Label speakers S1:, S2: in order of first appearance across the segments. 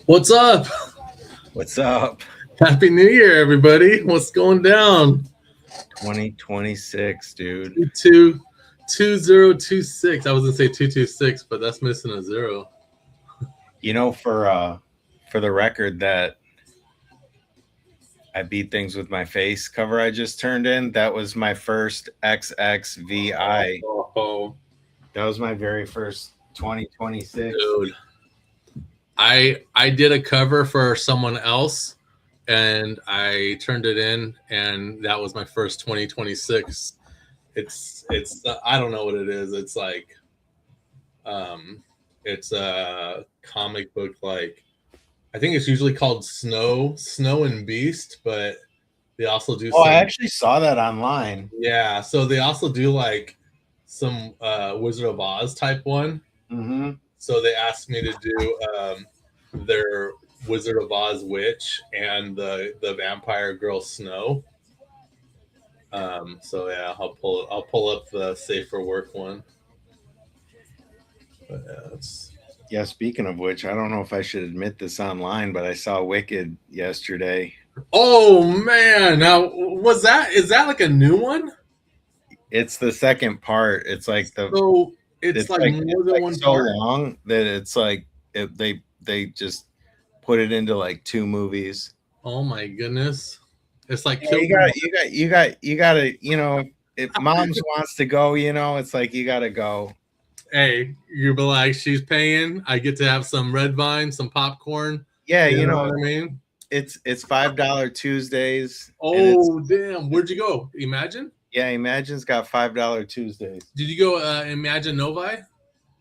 S1: What's up?
S2: What's up?
S1: Happy New Year, everybody. What's going down?
S2: 2026, dude.
S1: 2026. I was gonna say 226, but that's missing a zero.
S2: You know, for the record, that I beat things with my face cover I just turned in, that was my first XXVI.
S1: Oh,
S2: that was my very first 2026.
S1: Dude. I did a cover for someone else and I turned it in, and that was my first 2026. It's I don't know what it is. It's like it's a comic book, like I think it's usually called Snow and Beast, but they also do
S2: I actually saw that online.
S1: Yeah, so they also do like some Wizard of Oz type one.
S2: Mm-hmm.
S1: So they asked me to do their Wizard of Oz witch and the vampire girl Snow. So yeah, I'll pull up the Safe for Work one. But
S2: yeah, speaking of which, I don't know if I should admit this online, but I saw Wicked yesterday.
S1: Oh man, now is that like a new one?
S2: It's the second part. It's like
S1: it's like more than one
S2: so long that it's like they just put it into like 2 movies.
S1: Oh my goodness. It's like
S2: you gotta, you know, if Moms wants to go, you know, it's like you gotta go.
S1: Hey, you'll be like, she's paying, I get to have some red vine, some popcorn.
S2: Yeah, you know
S1: what I mean?
S2: It's $5 Tuesdays.
S1: Oh damn, where'd you go? Imagine?
S2: Yeah, Imagine's got $5 Tuesdays.
S1: Did you go Imagine Novi?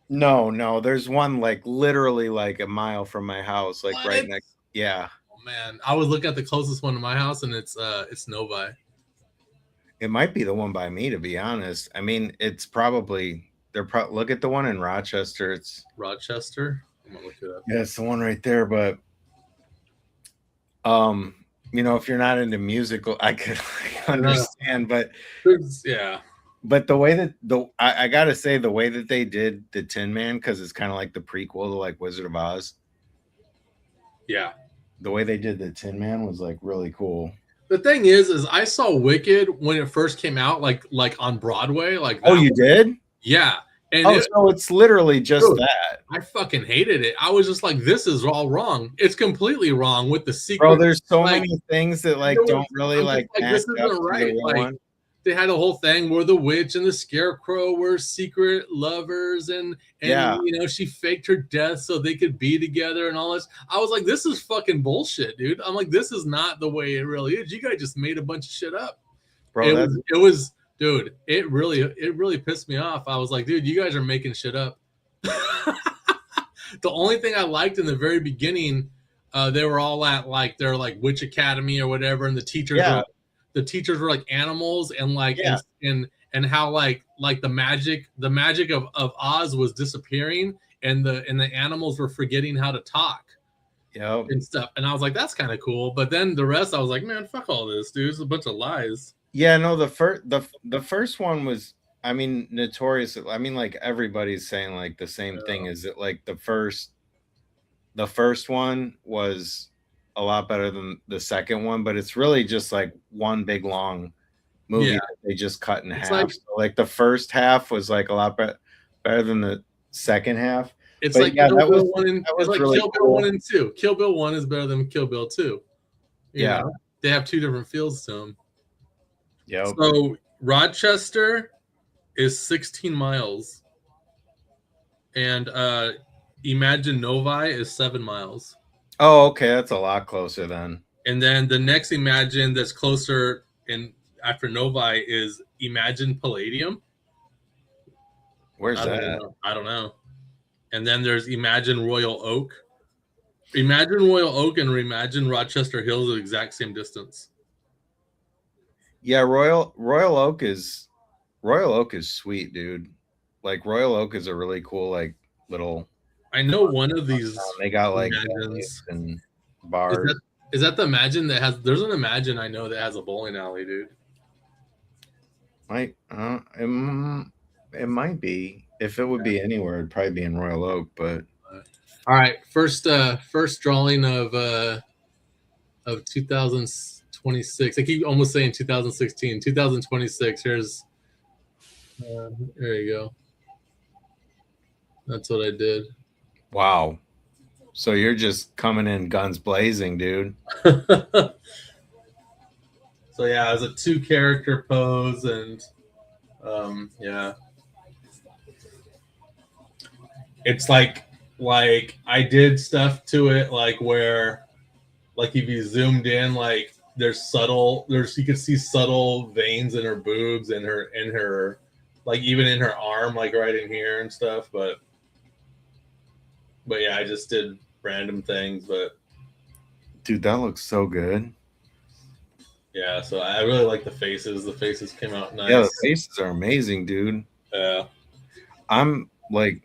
S2: No, there's one like literally like a mile from my house, like right next. Yeah.
S1: Oh man, I was looking at the closest one to my house, and it's Novi.
S2: It might be the one by me, to be honest. I mean, it's probably look at the one in Rochester. It's
S1: Rochester. I'm gonna look it up.
S2: Yeah, it's the one right there. But you know, if you're not into musical, I could understand. But
S1: yeah.
S2: But the way that I gotta say, the way that they did the Tin Man, because it's kind of like the prequel to like Wizard of Oz.
S1: Yeah.
S2: The way they did the Tin Man was like really cool.
S1: The thing is I saw Wicked when it first came out, like on Broadway. Like
S2: oh, you did?
S1: Yeah. And
S2: so it's literally just that.
S1: I fucking hated it. I was just like, this is all wrong. It's completely wrong with the secret.
S2: Bro, there's so many things that like don't really like
S1: this isn't right. Like they had a whole thing where the witch and the scarecrow were secret lovers, and
S2: yeah,
S1: you know, she faked her death so they could be together and all this. I was like, this is fucking bullshit, dude. I'm like, this is not the way it really is. You guys just made a bunch of shit up.
S2: Bro,
S1: it was dude, it really pissed me off. I was like, dude, you guys are making shit up. The only thing I liked in the very beginning, they were all at like their like witch academy or whatever, and the teachers were like animals, and like and how like the magic of Oz was disappearing, and the animals were forgetting how to talk. And stuff. And I was like, that's kind of cool. But then the rest, I was like, man, fuck all this, dude. It's a bunch of lies.
S2: Yeah, no, the first one was, I mean, notorious. I mean, like everybody's saying like the same thing. Is it like the first one was a lot better than the second one, but it's really just like one big long movie that they just cut in half.
S1: Like,
S2: so like the first half was like a lot better than the second half.
S1: It's
S2: but
S1: like
S2: yeah,
S1: Kill
S2: that
S1: Bill
S2: was
S1: 1 and
S2: that was
S1: like
S2: really
S1: Kill Bill
S2: cool.
S1: 1 and 2. Kill Bill 1 is better than Kill Bill 2. You know? They have two different feels to them.
S2: Yeah.
S1: So Rochester is 16 miles, and Imagine Novi is 7 miles.
S2: Oh, okay, that's a lot closer then.
S1: And then the next Imagine that's closer in after Novi is Imagine Palladium.
S2: Where's that?
S1: I don't know. And then there's Imagine Royal Oak. Imagine Royal Oak and Imagine Rochester Hills are the exact same distance.
S2: Yeah, Royal Oak is sweet, dude. Like Royal Oak is a really cool like little.
S1: I know one of these.
S2: They got like
S1: Imagines
S2: and bars.
S1: Is that the Imagine that has? There's an Imagine I know that has a bowling alley, dude.
S2: It might be. If it would be anywhere, it'd probably be in Royal Oak. But
S1: all right, first drawing of 2026. I keep almost saying 2016. 2026. Here's. There you go. That's what I did.
S2: Wow. So you're just coming in guns blazing, dude.
S1: So yeah, it was a 2-character pose, and yeah, it's like I did stuff to it, like where, like if you zoomed in, like you could see subtle veins in her boobs and her like even in her arm, like right in here and stuff, but yeah, I just did random things, but
S2: dude, that looks so good.
S1: Yeah, so I really like the faces. The faces came out nice.
S2: Yeah, the faces are amazing, dude.
S1: Yeah.
S2: I'm like,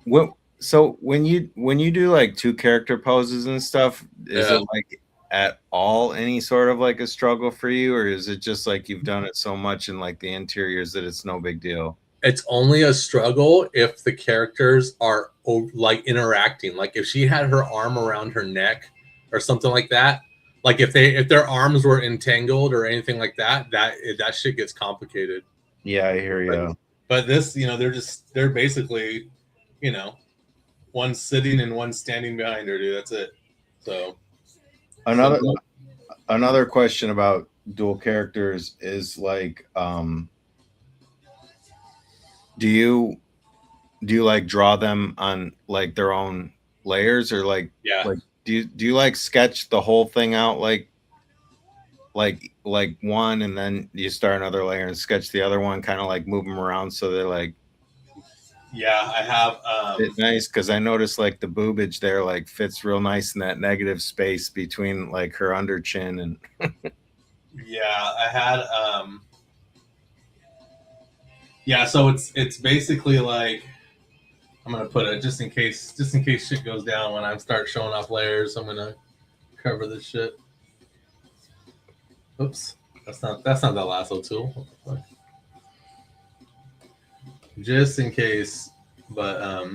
S2: what? So when you do like 2-character poses and stuff, is it like at all any sort of like a struggle for you, or is it just like you've done it so much in like the interiors that it's no big deal?
S1: It's only a struggle if the characters are like interacting. Like if she had her arm around her neck or something like that. Like if their arms were entangled or anything like that, that shit gets complicated.
S2: Yeah, I hear you.
S1: But this, they're basically, one sitting and one standing behind her, dude. That's it. So
S2: another question about dual characters is like, do you like draw them on like their own layers, or like do you like sketch the whole thing out like one, and then you start another layer and sketch the other one, kind of like move them around so they're like?
S1: Yeah, I have.
S2: It's nice because I noticed like the boobage there like fits real nice in that negative space between like her under chin and.
S1: Yeah, I had. Yeah, so it's basically like, I'm gonna put it just in case shit goes down when I start showing off layers. I'm gonna cover this shit. Oops, that's not the lasso tool. Just in case, but all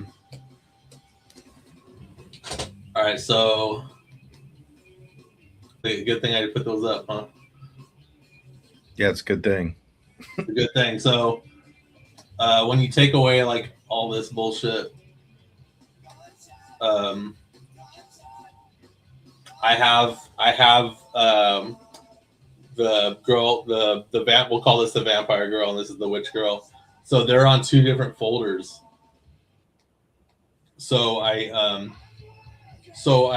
S1: right. So, good thing I put those up, huh?
S2: Yeah, it's a good thing.
S1: It's a good thing. So, when you take away like all this bullshit, I have the girl, the we'll call this the vampire girl, and this is the witch girl. So they're on 2 different folders. So I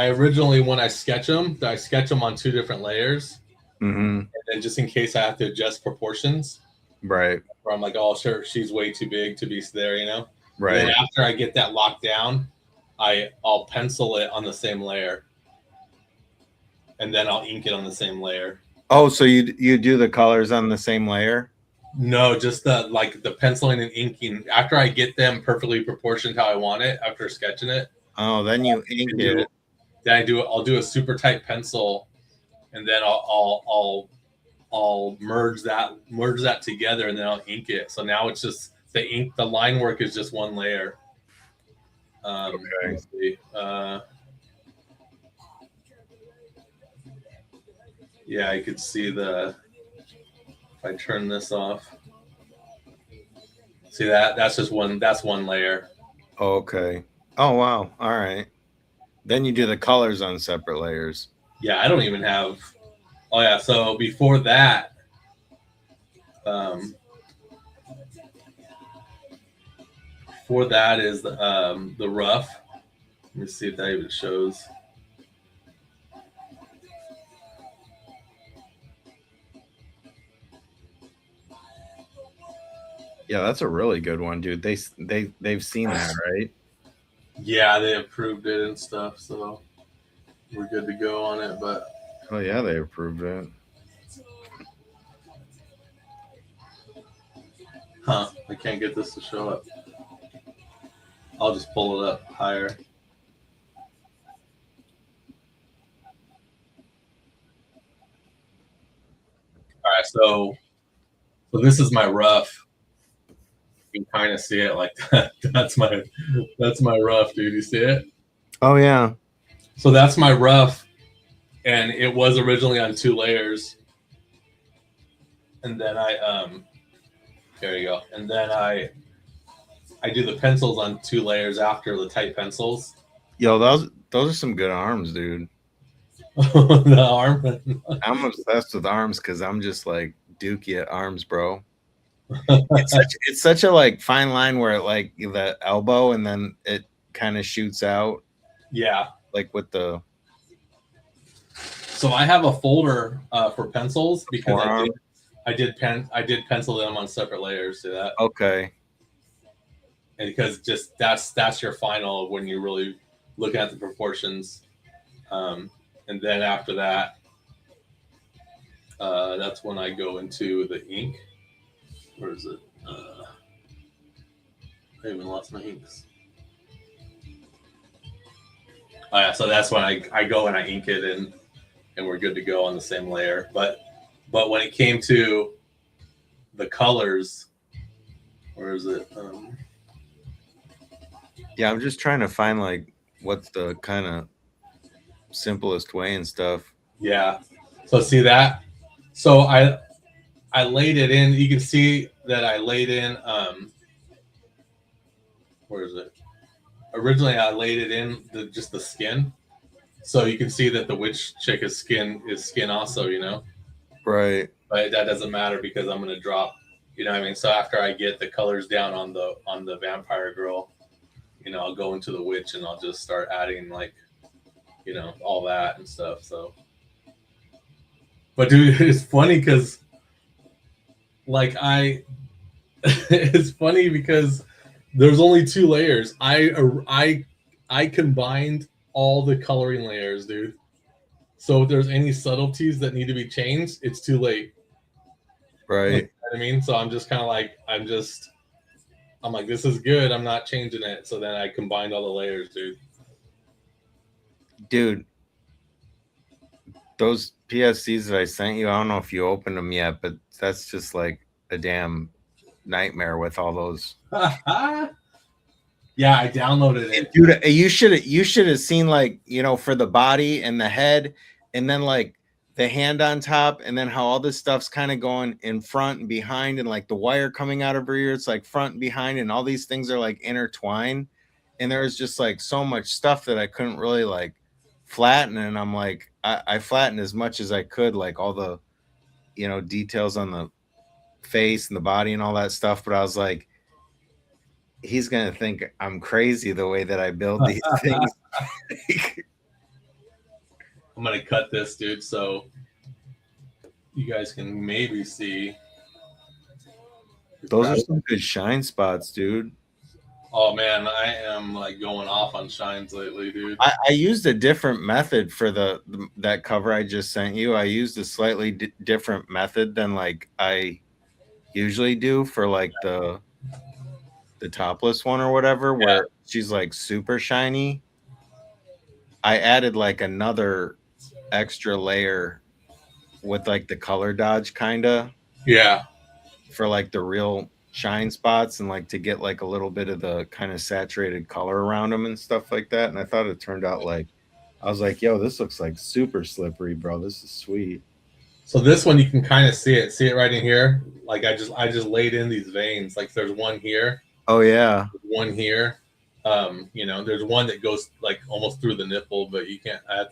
S1: originally, when I sketch them on 2 different layers, and then just in case I have to adjust proportions,
S2: right?
S1: Where I'm like, oh, sure, she's way too big to be there,
S2: Right.
S1: And then after I get that locked down, I'll pencil it on the same layer, and then I'll ink it on the same layer.
S2: Oh, so you do the colors on the same layer?
S1: No, just the penciling and inking. After I get them perfectly proportioned how I want it, after sketching it.
S2: Oh, then you ink it.
S1: Then I'll do a super tight pencil, and then I'll I'll merge that together, and then I'll ink it. So now it's just the line work is just one layer.
S2: Okay.
S1: Let's see. Yeah, I could see if I turn this off. See that's just one layer.
S2: Okay. Oh wow. All right. Then you do the colors on separate layers.
S1: Yeah, I don't even have. Oh yeah, so before that, is the rough. Let me see if that even shows.
S2: Yeah, that's a really good one, dude. They've seen that, right?
S1: Yeah, they approved it and stuff, so we're good to go on it. But
S2: oh yeah, they approved it.
S1: Huh, I can't get this to show up. I'll just pull it up higher. All right, so this is my rough. You can kind of see it like that. That's my rough, dude. You see it?
S2: Oh yeah.
S1: So that's my rough, and it was originally on 2 layers, and then there you go, and then I do the pencils on 2 layers after the tight pencils.
S2: Yo, those are some good arms, dude.
S1: The arm.
S2: I'm obsessed with arms because I'm just like dookie at arms, bro. It's such a like fine line where like the elbow and then it kind of shoots out.
S1: Yeah.
S2: Like with the.
S1: So I have a folder for pencils because I did pencil them on separate layers. See that?
S2: Okay.
S1: And because just that's your final when you're really looking at the proportions, and then after that, that's when I go into the ink. Where is it? I even lost my inks. Oh yeah, so that's when I go and I ink it and we're good to go on the same layer. But when it came to the colors, where is it?
S2: Yeah, I'm just trying to find like what's the kind of simplest way and stuff.
S1: Yeah. So see that? So I laid it in. You can see that I laid in. Where is it? Originally, I laid it in just the skin, so you can see that the witch chick is skin also. You know.
S2: Right.
S1: But that doesn't matter because I'm gonna drop. You know what I mean? So after I get the colors down on the vampire girl, you know, I'll go into the witch and I'll just start adding like, you know, all that and stuff. So, but dude, it's funny because like it's funny because there's only 2 layers. I combined all the coloring layers, dude. So if there's any subtleties that need to be changed, it's too late.
S2: Right.
S1: You know what I mean? So I'm just kind of like I'm like, this is good. I'm not changing it. So then I combined all the layers, dude.
S2: Dude, those PSCs that I sent you, I don't know if you opened them yet, but that's just like a damn nightmare with all those.
S1: Yeah, I downloaded it.
S2: Dude, you should have seen like, you know, for the body and the head and then like the hand on top and then how all this stuff's kind of going in front and behind and like the wire coming out of her ear, it's like front and behind and all these things are like intertwined. And there was just like so much stuff that I couldn't really like flatten. And I'm like, I flattened as much as I could, like all the, you know, details on the face and the body and all that stuff. But I was like, he's gonna think I'm crazy the way that I build these things.
S1: I'm gonna cut this, dude, so you guys can maybe see.
S2: Those are some good shine spots, dude.
S1: Oh man, I am like going off on shines lately, dude.
S2: I used a different method for that cover I just sent you. I used a slightly different method than like I usually do for like the topless one or whatever, where she's like super shiny. I added like another extra layer with like the color dodge kinda.
S1: Yeah.
S2: For like the real shine spots and like to get like a little bit of the kind of saturated color around them and stuff like that. And I thought it turned out like I was like, yo, this looks like super slippery, bro. This is sweet.
S1: So this one you can kind of see it right in here. Like I just laid in these veins. Like there's one here.
S2: Oh yeah.
S1: One here. You know, there's one that goes like almost through the nipple, but you can't. I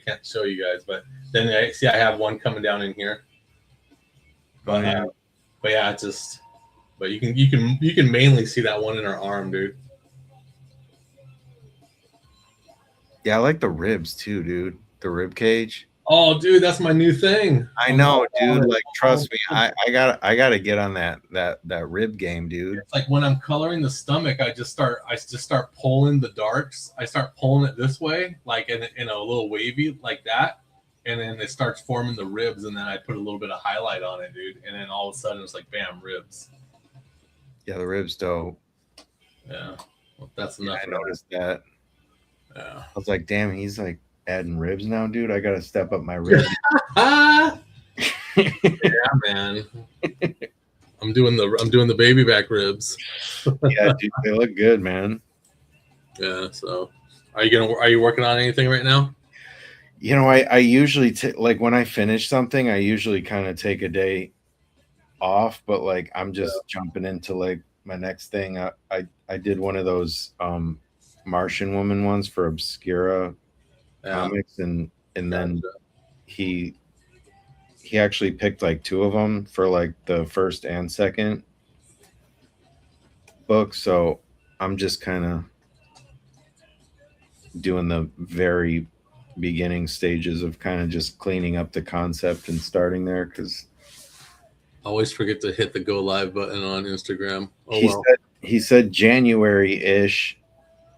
S1: can't show you guys. But then I have one coming down in here. But yeah, it's just. But you can mainly see that one in her arm, dude.
S2: Yeah, I like the ribs too, dude. The rib cage.
S1: Oh, dude, that's my new thing.
S2: I know, dude. Like, trust me, I gotta get on that rib game, dude.
S1: It's like when I'm coloring the stomach, I just start pulling the darks. I start pulling it this way, like in a little wavy like that, and then it starts forming the ribs, and then I put a little bit of highlight on it, dude, and then all of a sudden it's like bam, ribs.
S2: Yeah, the ribs dope.
S1: Yeah, well, that's enough.
S2: Yeah, I noticed that.
S1: Yeah,
S2: I was like, damn, he's like adding ribs now, dude. I gotta step up my ribs.
S1: Yeah, man. I'm doing the baby back ribs.
S2: Yeah, dude, they look good, man.
S1: Yeah. So, are you working on anything right now?
S2: You know, I usually like when I finish something, I usually kind of take a day off, but like I'm just jumping into like my next thing. I did one of those Martian Woman ones for Obscura Comics, and then he actually picked like two of them for like the first and second book. So I'm just kind of doing the very beginning stages of kind of just cleaning up the concept and starting there, because
S1: I always forget to hit the go live button on Instagram.
S2: He said January-ish.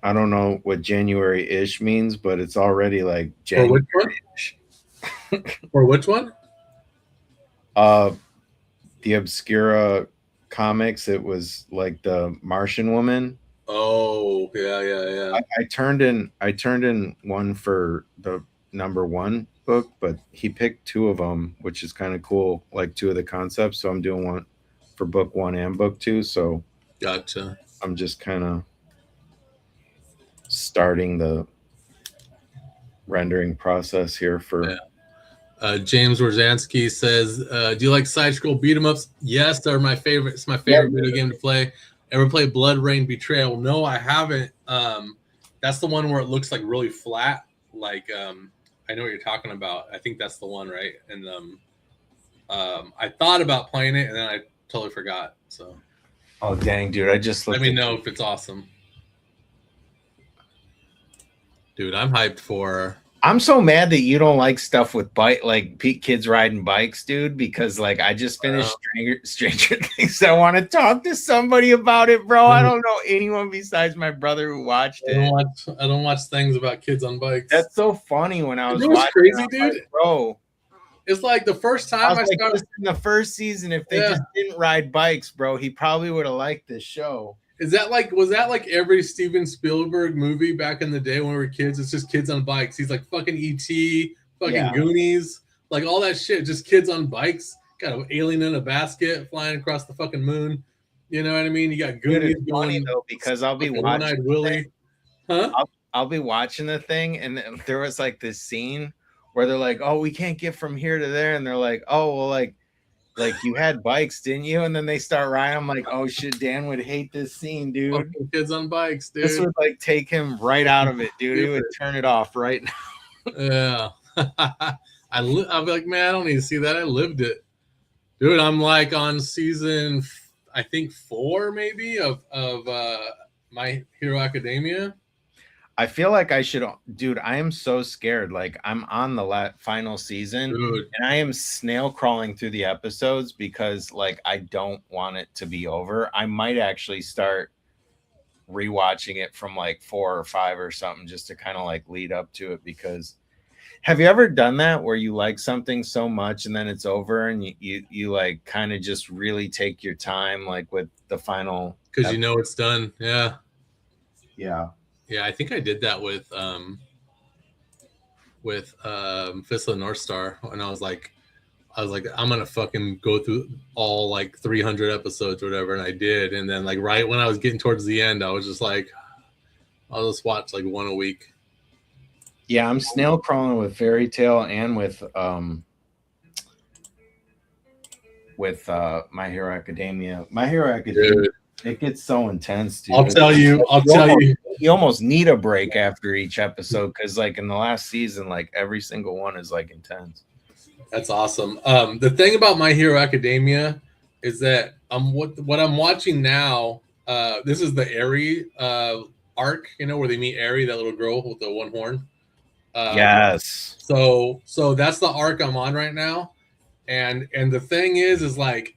S2: I don't know what January-ish means, but it's already like January-ish.
S1: For which one?
S2: The Obscura Comics. It was like the Martian Woman.
S1: Oh, yeah.
S2: I turned in one for the #1 book, but he picked two of them, which is kind of cool, like two of the concepts. So I'm doing one for book 1 and book 2. So
S1: gotcha.
S2: I'm just kind of starting the rendering process here for
S1: James Rozansky says, do you like side scroll beat 'em ups? Yes, they're my favorite. It's my favorite video game to play. Ever play Blood Rain Betrayal? No, I haven't. That's the one where it looks like really flat. Like I know what you're talking about. I think that's the one, right? And I thought about playing it and then I totally forgot. So
S2: oh dang, dude, I just
S1: let me know if it's awesome. Dude, I'm hyped for.
S2: I'm so mad that you don't like stuff with kids riding bikes, dude, because like I just finished Stranger Things. I want to talk to somebody about it, bro. I don't know anyone besides my brother who watched it.
S1: I don't watch things about kids on bikes.
S2: That's so funny when I was
S1: watching crazy, dude.
S2: Like, bro.
S1: It's like the first time I started
S2: in the first season, if they just didn't ride bikes, bro, he probably would have liked this show.
S1: Was that like every Steven Spielberg movie back in the day when we were kids? It's just kids on bikes. He's like fucking E.T., fucking Goonies, like all that shit. Just kids on bikes, got an alien in a basket flying across the fucking moon. You know what I mean? You got Goonies going
S2: though, because I'll be watching
S1: One-Eyed Willie. Huh?
S2: I'll be watching the thing, and there was like this scene where they're like, "Oh, we can't get from here to there," and they're like, "Oh, well, like you had bikes, didn't you?" And then they start riding. I'm like, oh shit, Dan would hate this scine, dude.
S1: Fucking kids on bikes, dude.
S2: This would like take him right out of it, dude. He would turn it off right now.
S1: Yeah. I'm like, man, I don't need to see that. I lived it. Dude, I'm like on season, I think 4 maybe of My Hero Academia.
S2: I feel like I should, dude. I am so scared. Like I'm on the final season,
S1: dude,
S2: and I am snail crawling through the episodes because, like, I don't want it to be over. I might actually start rewatching it from like 4 or 5 or something, just to kind of like lead up to it. Because have you ever done that where you like something so much and then it's over, and you like kind of just really take your time, like with the final,
S1: because you know it's done. Yeah.
S2: Yeah,
S1: I think I did that with Fist of the North Star, and I was like, I was like, I'm gonna fucking go through all like 300 episodes or whatever, and I did. And then like right when I was getting towards the end, I was just like, I'll just watch like one a week.
S2: Yeah, I'm snail crawling with Fairy Tail and with My Hero Academia. My Hero Academia, dude, it gets so intense, dude.
S1: I'll tell you.
S2: You almost need a break after each episode because, like, in the last season, like every single one is like intense.
S1: That's awesome. The thing about My Hero Academia is that what I'm watching now. This is the Eri arc, you know, where they meet Eri, that little girl with the one horn.
S2: Yes.
S1: So that's the arc I'm on right now, and the thing is like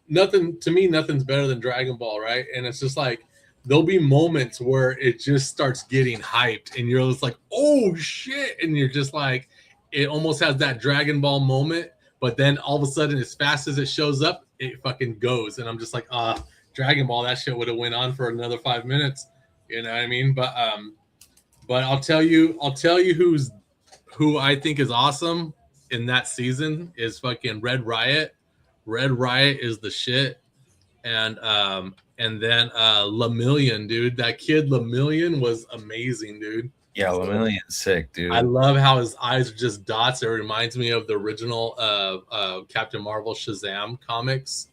S1: nothing to me, nothing's better than Dragon Ball, right? And it's just like there'll be moments where it just starts getting hyped, and you're just like, oh shit, and you're just like, it almost has that Dragon Ball moment, but then all of a sudden, as fast as it shows up, it fucking goes, and I'm just like, Dragon Ball, that shit would have went on for another 5 minutes, you know what I mean? But I'll tell you who I think is awesome in that season is fucking Red Riot. Red Riot is the shit. And then Lemillion, dude. That kid Lemillion was amazing, dude.
S2: Yeah, Lemillion's sick, dude.
S1: I love how his eyes are just dots. It reminds me of the original Captain Marvel Shazam comics,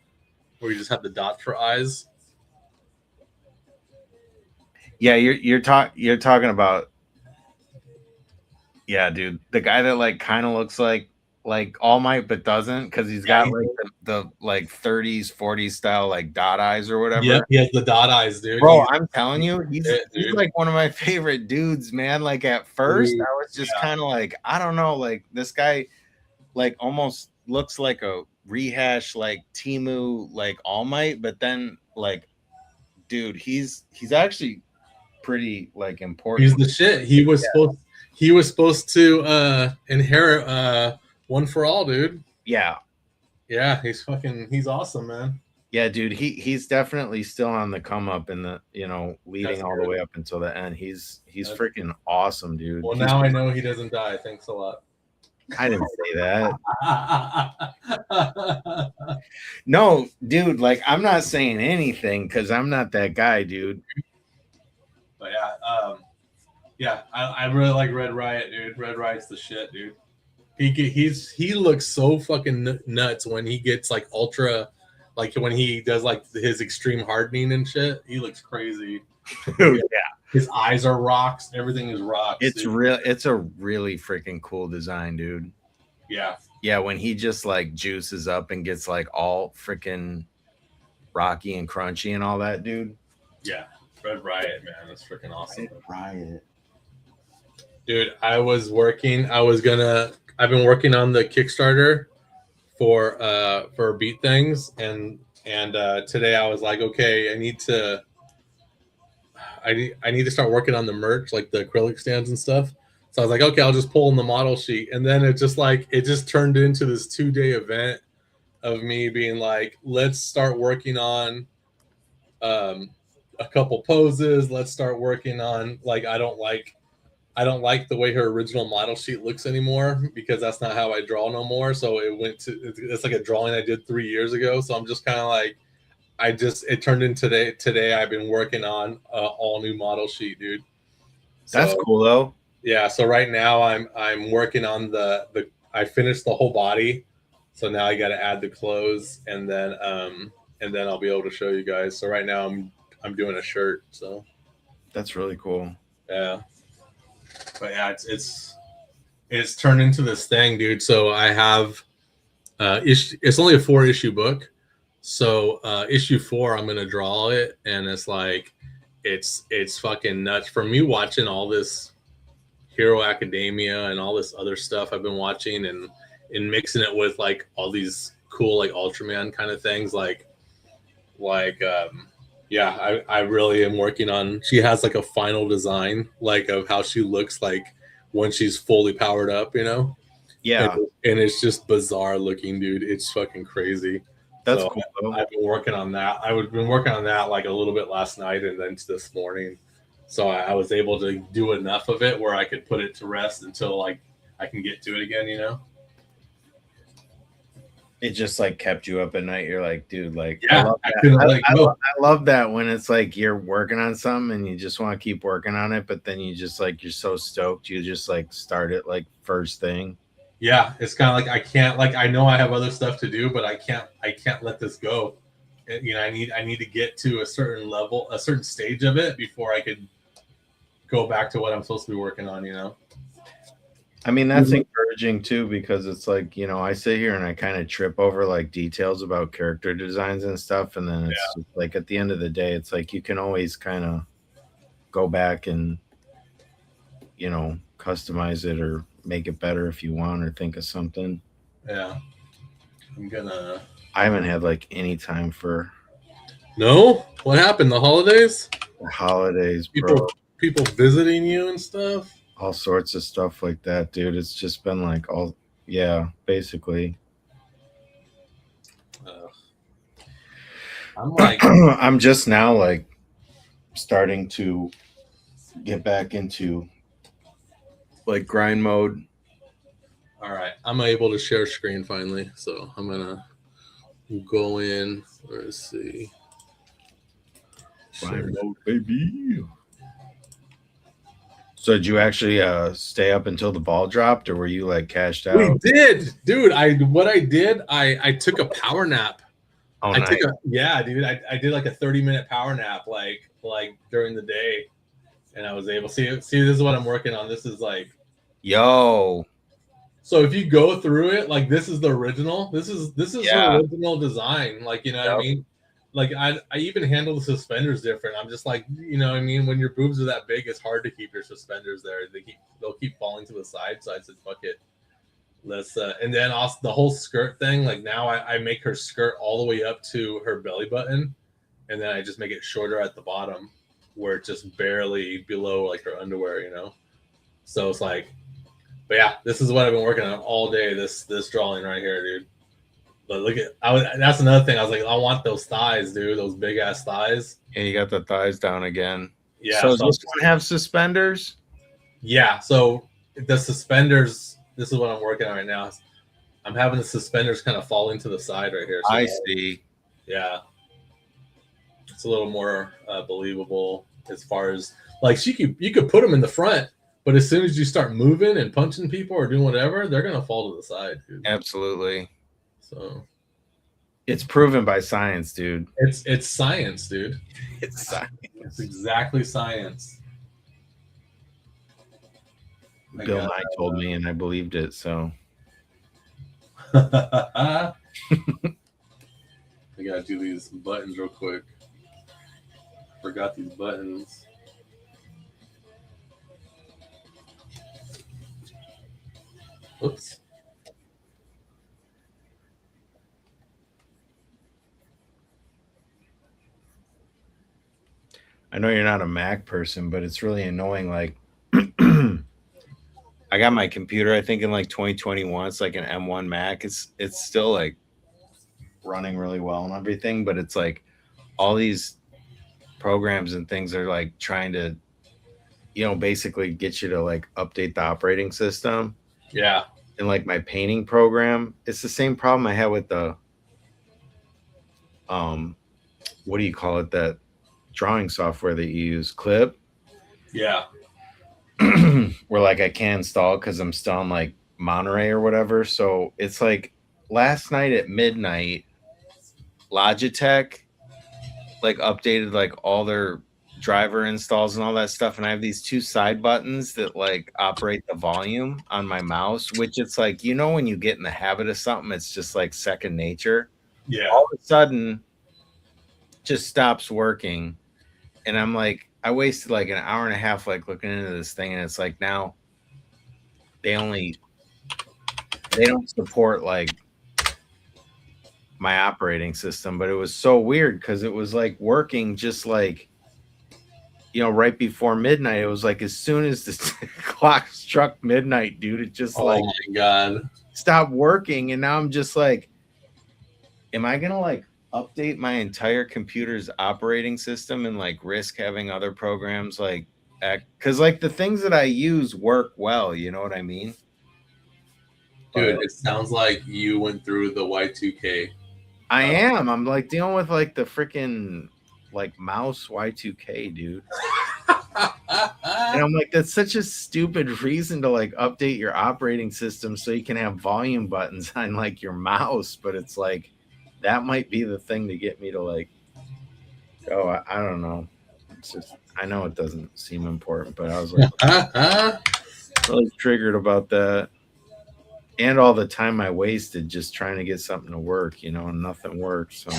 S1: where you just have the dots for eyes.
S2: Yeah, you're talking about, yeah, dude, the guy that like kind of looks like All Might but doesn't, because he's got like the like 30s 40s style like dot eyes or whatever.
S1: Yeah, he has the dot eyes, dude.
S2: Bro, I'm telling you, he's like one of my favorite dudes, man. Like at first, I was just kind of like, I don't know, like this guy like almost looks like a rehash like Timu like All Might, but then like, dude, he's actually pretty like important.
S1: He's the shit. He was supposed to inherit One for All, dude.
S2: Yeah.
S1: Yeah, he's awesome, man.
S2: Yeah, dude, he's definitely still on the come up in the, you know, leading all the way up until the end. He's freaking awesome, dude.
S1: Well, now I know he doesn't die. Thanks a lot.
S2: I didn't say that. No, dude, like I'm not saying anything because I'm not that guy, dude.
S1: But yeah, I really like Red Riot, dude. Red Riot's the shit, dude. He looks so fucking nuts when he gets like ultra, like when he does like his extreme hardening and shit. He looks crazy.
S2: Yeah,
S1: his eyes are rocks. Everything is rocks.
S2: It's real. It's a really freaking cool design, dude. Yeah. When he just like juices up and gets like all freaking rocky and crunchy and all that, dude.
S1: Yeah, Red Riot, man, that's freaking awesome.
S2: Red Riot,
S1: dude. I've been working on the Kickstarter for Beat Things, and today I was like, okay, I need to start working on the merch, like the acrylic stands and stuff. So I was like, okay, I'll just pull in the model sheet, and then it just turned into this 2-day event of me being like, let's start working on a couple poses. Let's start working on like I don't like the way her original model sheet looks anymore, because that's not how I draw no more. So it's like a drawing I did 3 years ago. So I'm just kind of like, it turned into today I've been working on all new model sheet, dude.
S2: That's cool though.
S1: Yeah. So right now I'm working on I finished the whole body. So now I got to add the clothes, and then I'll be able to show you guys. So right now I'm doing a shirt. So
S2: that's really cool.
S1: Yeah. But yeah, it's turned into this thing, dude. So I have it's only a 4-issue book. So issue 4, I'm gonna draw it, and it's like it's fucking nuts for me watching all this Hero Academia and all this other stuff I've been watching, and mixing it with like all these cool like Ultraman kind of things, yeah, I really am working on. She has like a final design like of how she looks like when she's fully powered up, you know?
S2: Yeah.
S1: And it's just bizarre looking, dude. It's fucking crazy.
S2: That's cool.
S1: I've been working on that. I've been working on that like a little bit last night and then this morning. So I was able to do enough of it where I could put it to rest until like I can get to it again, you know?
S2: It just like kept you up at night. You're like, dude, like
S1: Yeah,
S2: I love
S1: I
S2: that.
S1: couldn't let it go.
S2: I love that when it's like you're working on something and you just want to keep working on it, but then you just like you're so stoked you just like start it like first thing.
S1: Yeah, it's kind of like I can't, like, I know I have other stuff to do, but I can't let this go. You know, I need to get to a certain level, a certain stage of it before I could go back to what I'm supposed to be working on. You know.
S2: I mean, that's encouraging too, because it's like, you know, I sit here and I kind of trip over like details about character designs and stuff. And then it's just like at the end of the day, it's like you can always kind of go back and, you know, customize it or make it better if you want or think of something.
S1: Yeah.
S2: I haven't had like any time for.
S1: No? What happened? The holidays?
S2: The holidays, bro.
S1: People visiting you and stuff?
S2: All sorts of stuff like that, dude. It's just been like yeah, basically.
S1: I'm like,
S2: I'm just now like starting to get back into like grind mode.
S1: All right, I'm able to share screen finally, so I'm gonna go in. Let's see.
S2: Grind mode, baby. So did you actually stay up until the ball dropped, or were you like cashed out?
S1: We did, dude. I took a power nap.
S2: Oh, nice.
S1: Yeah, dude. I did like a 30-minute power nap, like during the day, and I was able see. This is what I'm working on. This is like,
S2: yo.
S1: So if you go through it, like this is the original. This is the original design. Like, you know what I mean? Like I even handle the suspenders different. I'm just like, you know what I mean? When your boobs are that big, it's hard to keep your suspenders there. They'll keep falling to the side. So I said, fuck it. Let's and then also the whole skirt thing. Like now I make her skirt all the way up to her belly button, and then I just make it shorter at the bottom, where it's just barely below like her underwear, you know. So it's like, but yeah, this is what I've been working on all day. This drawing right here, dude. But look at, that's another thing. I was like, I want those thighs, dude. Those big ass thighs.
S2: Yeah, you got the thighs down again.
S1: Yeah.
S2: So does this one have suspenders?
S1: Yeah. So the suspenders. This is what I'm working on right now. I'm having the suspenders kind of fall into the side right here. So
S2: I see.
S1: Yeah. It's a little more believable as far as like you could put them in the front, but as soon as you start moving and punching people or doing whatever, they're gonna fall to the side, dude.
S2: Absolutely.
S1: So
S2: it's proven by science, dude.
S1: It's science, dude.
S2: It's science.
S1: It's exactly science.
S2: Bill Nye told me, and I believed it. So
S1: I gotta do these buttons real quick. Forgot these buttons. Oops.
S2: I know you're not a Mac person, but it's really annoying. Like, I got my computer, I think in like 2021. It's like an M1 Mac. It's still like running really well and everything, but it's like all these programs and things are like trying to, you know, basically get you to like update the operating system.
S1: Yeah.
S2: And like my painting program, it's the same problem I had with the what do you call it, that drawing software that you use, Clip.
S1: Yeah.
S2: Where like I can't install because I'm still on like Monterey or whatever. So it's like last night at midnight, Logitech like updated like all their driver installs and all that stuff, and I have these two side buttons that like operate the volume on my mouse, which it's like, you know, when you get in the habit of something, it's just like second nature.
S1: Yeah.
S2: All of a sudden just stops working, and I'm like, I wasted like an hour and a half like looking into this thing, and it's like now they don't support like my operating system. But it was so weird because it was like working just like, you know, right before midnight. It was like as soon as the clock struck midnight, dude, it just
S1: oh my God,
S2: stopped working. And now I'm just like, am I gonna like update my entire computer's operating system and like risk having other programs like act? Because like the things that I use work well, you know what I mean?
S1: Dude, it sounds like you went through the Y2K.
S2: I am. I'm like dealing with like the freaking like mouse Y2K, dude. And I'm like, that's such a stupid reason to like update your operating system so you can have volume buttons on like your mouse. But it's like that might be the thing to get me to like, oh, I don't know. It's just, I know it doesn't seem important, but I was like really triggered about that. And all the time I wasted just trying to get something to work, you know, and nothing worked. So,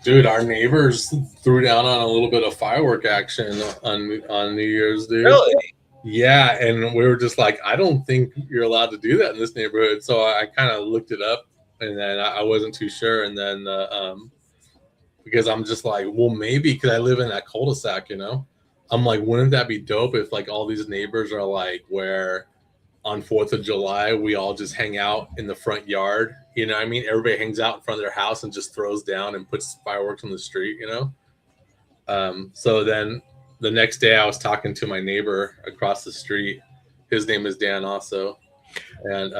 S1: dude, our neighbors threw down on a little bit of firework action on New Year's, dude.
S2: really?
S1: Yeah, and we were just like, I don't think you're allowed to do that in this neighborhood. So I kind of looked it up, and then I wasn't too sure. And then because I'm just like, well, maybe because I live in that cul-de-sac, you know, I'm like, wouldn't that be dope if like all these neighbors are like where on 4th of July, we all just hang out in the front yard. You know what I mean? Everybody hangs out in front of their house and just throws down and puts fireworks on the street, you know? So then the next day I was talking to my neighbor across the street. His name is Dan also. And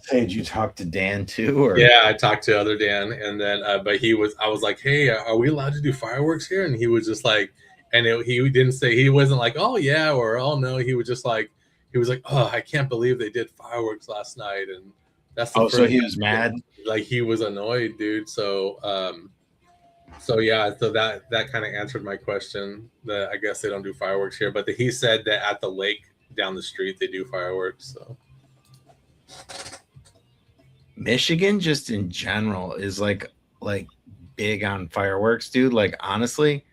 S2: hey, did you talk to Dan too? Or?
S1: Yeah, I talked to other Dan. And then, but I was like, hey, are we allowed to do fireworks here? And he was just like, he didn't say, he wasn't like, oh yeah, or oh no. He was just like, oh, I can't believe they did fireworks last night. And that's the
S2: so he was mad.
S1: Like he was annoyed, dude. So yeah, so that kind of answered my question. That I guess they don't do fireworks here, but he said that at the lake down the street they do fireworks. So
S2: Michigan, just in general, is like big on fireworks, dude. Like honestly,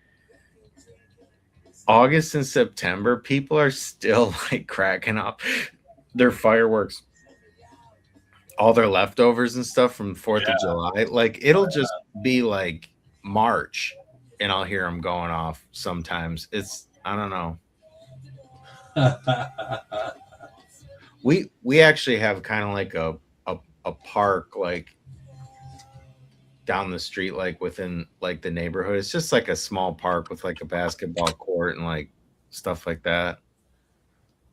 S2: August and September, people are still like cracking up their fireworks, all their leftovers and stuff from 4th of July. Like it'll just be like March and I'll hear them going off sometimes. It's, I don't know. We actually have kind of like a park like down the street, like within like the neighborhood. It's just like a small park with like a basketball court and like stuff like that.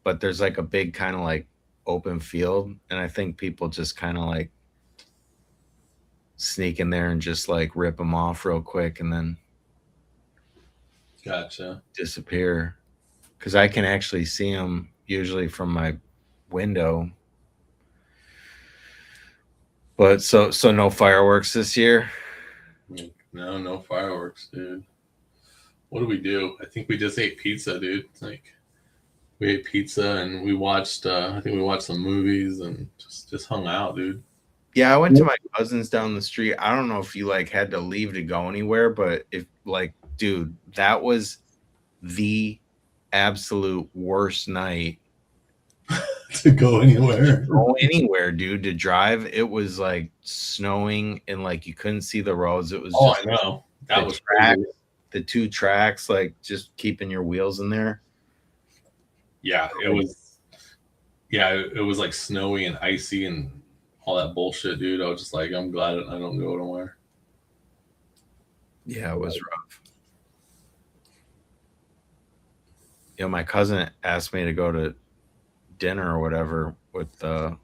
S2: But there's like a big kind of like open field, and I think people just kind of like sneak in there and just like rip them off real quick and then
S1: gotcha
S2: disappear, because I can actually see them usually from my window. But so no fireworks this year?
S1: No fireworks, dude. What do we do? I think we just ate pizza, dude. It's like we ate pizza and we watched I think we watched some movies and just hung out, dude.
S2: Yeah, I went to my cousin's down the street. I don't know if you like had to leave to go anywhere, but if like, dude, that was the absolute worst night
S1: to go anywhere.
S2: Dude, to drive. It was like snowing and like you couldn't see the roads. It was
S1: I know. That was crazy.
S2: The 2 tracks, like just keeping your wheels in there.
S1: Yeah, it was like snowy and icy and all that bullshit, dude. I was just like, I'm glad I don't go nowhere.
S2: Yeah, it was rough. You know, my cousin asked me to go to dinner or whatever with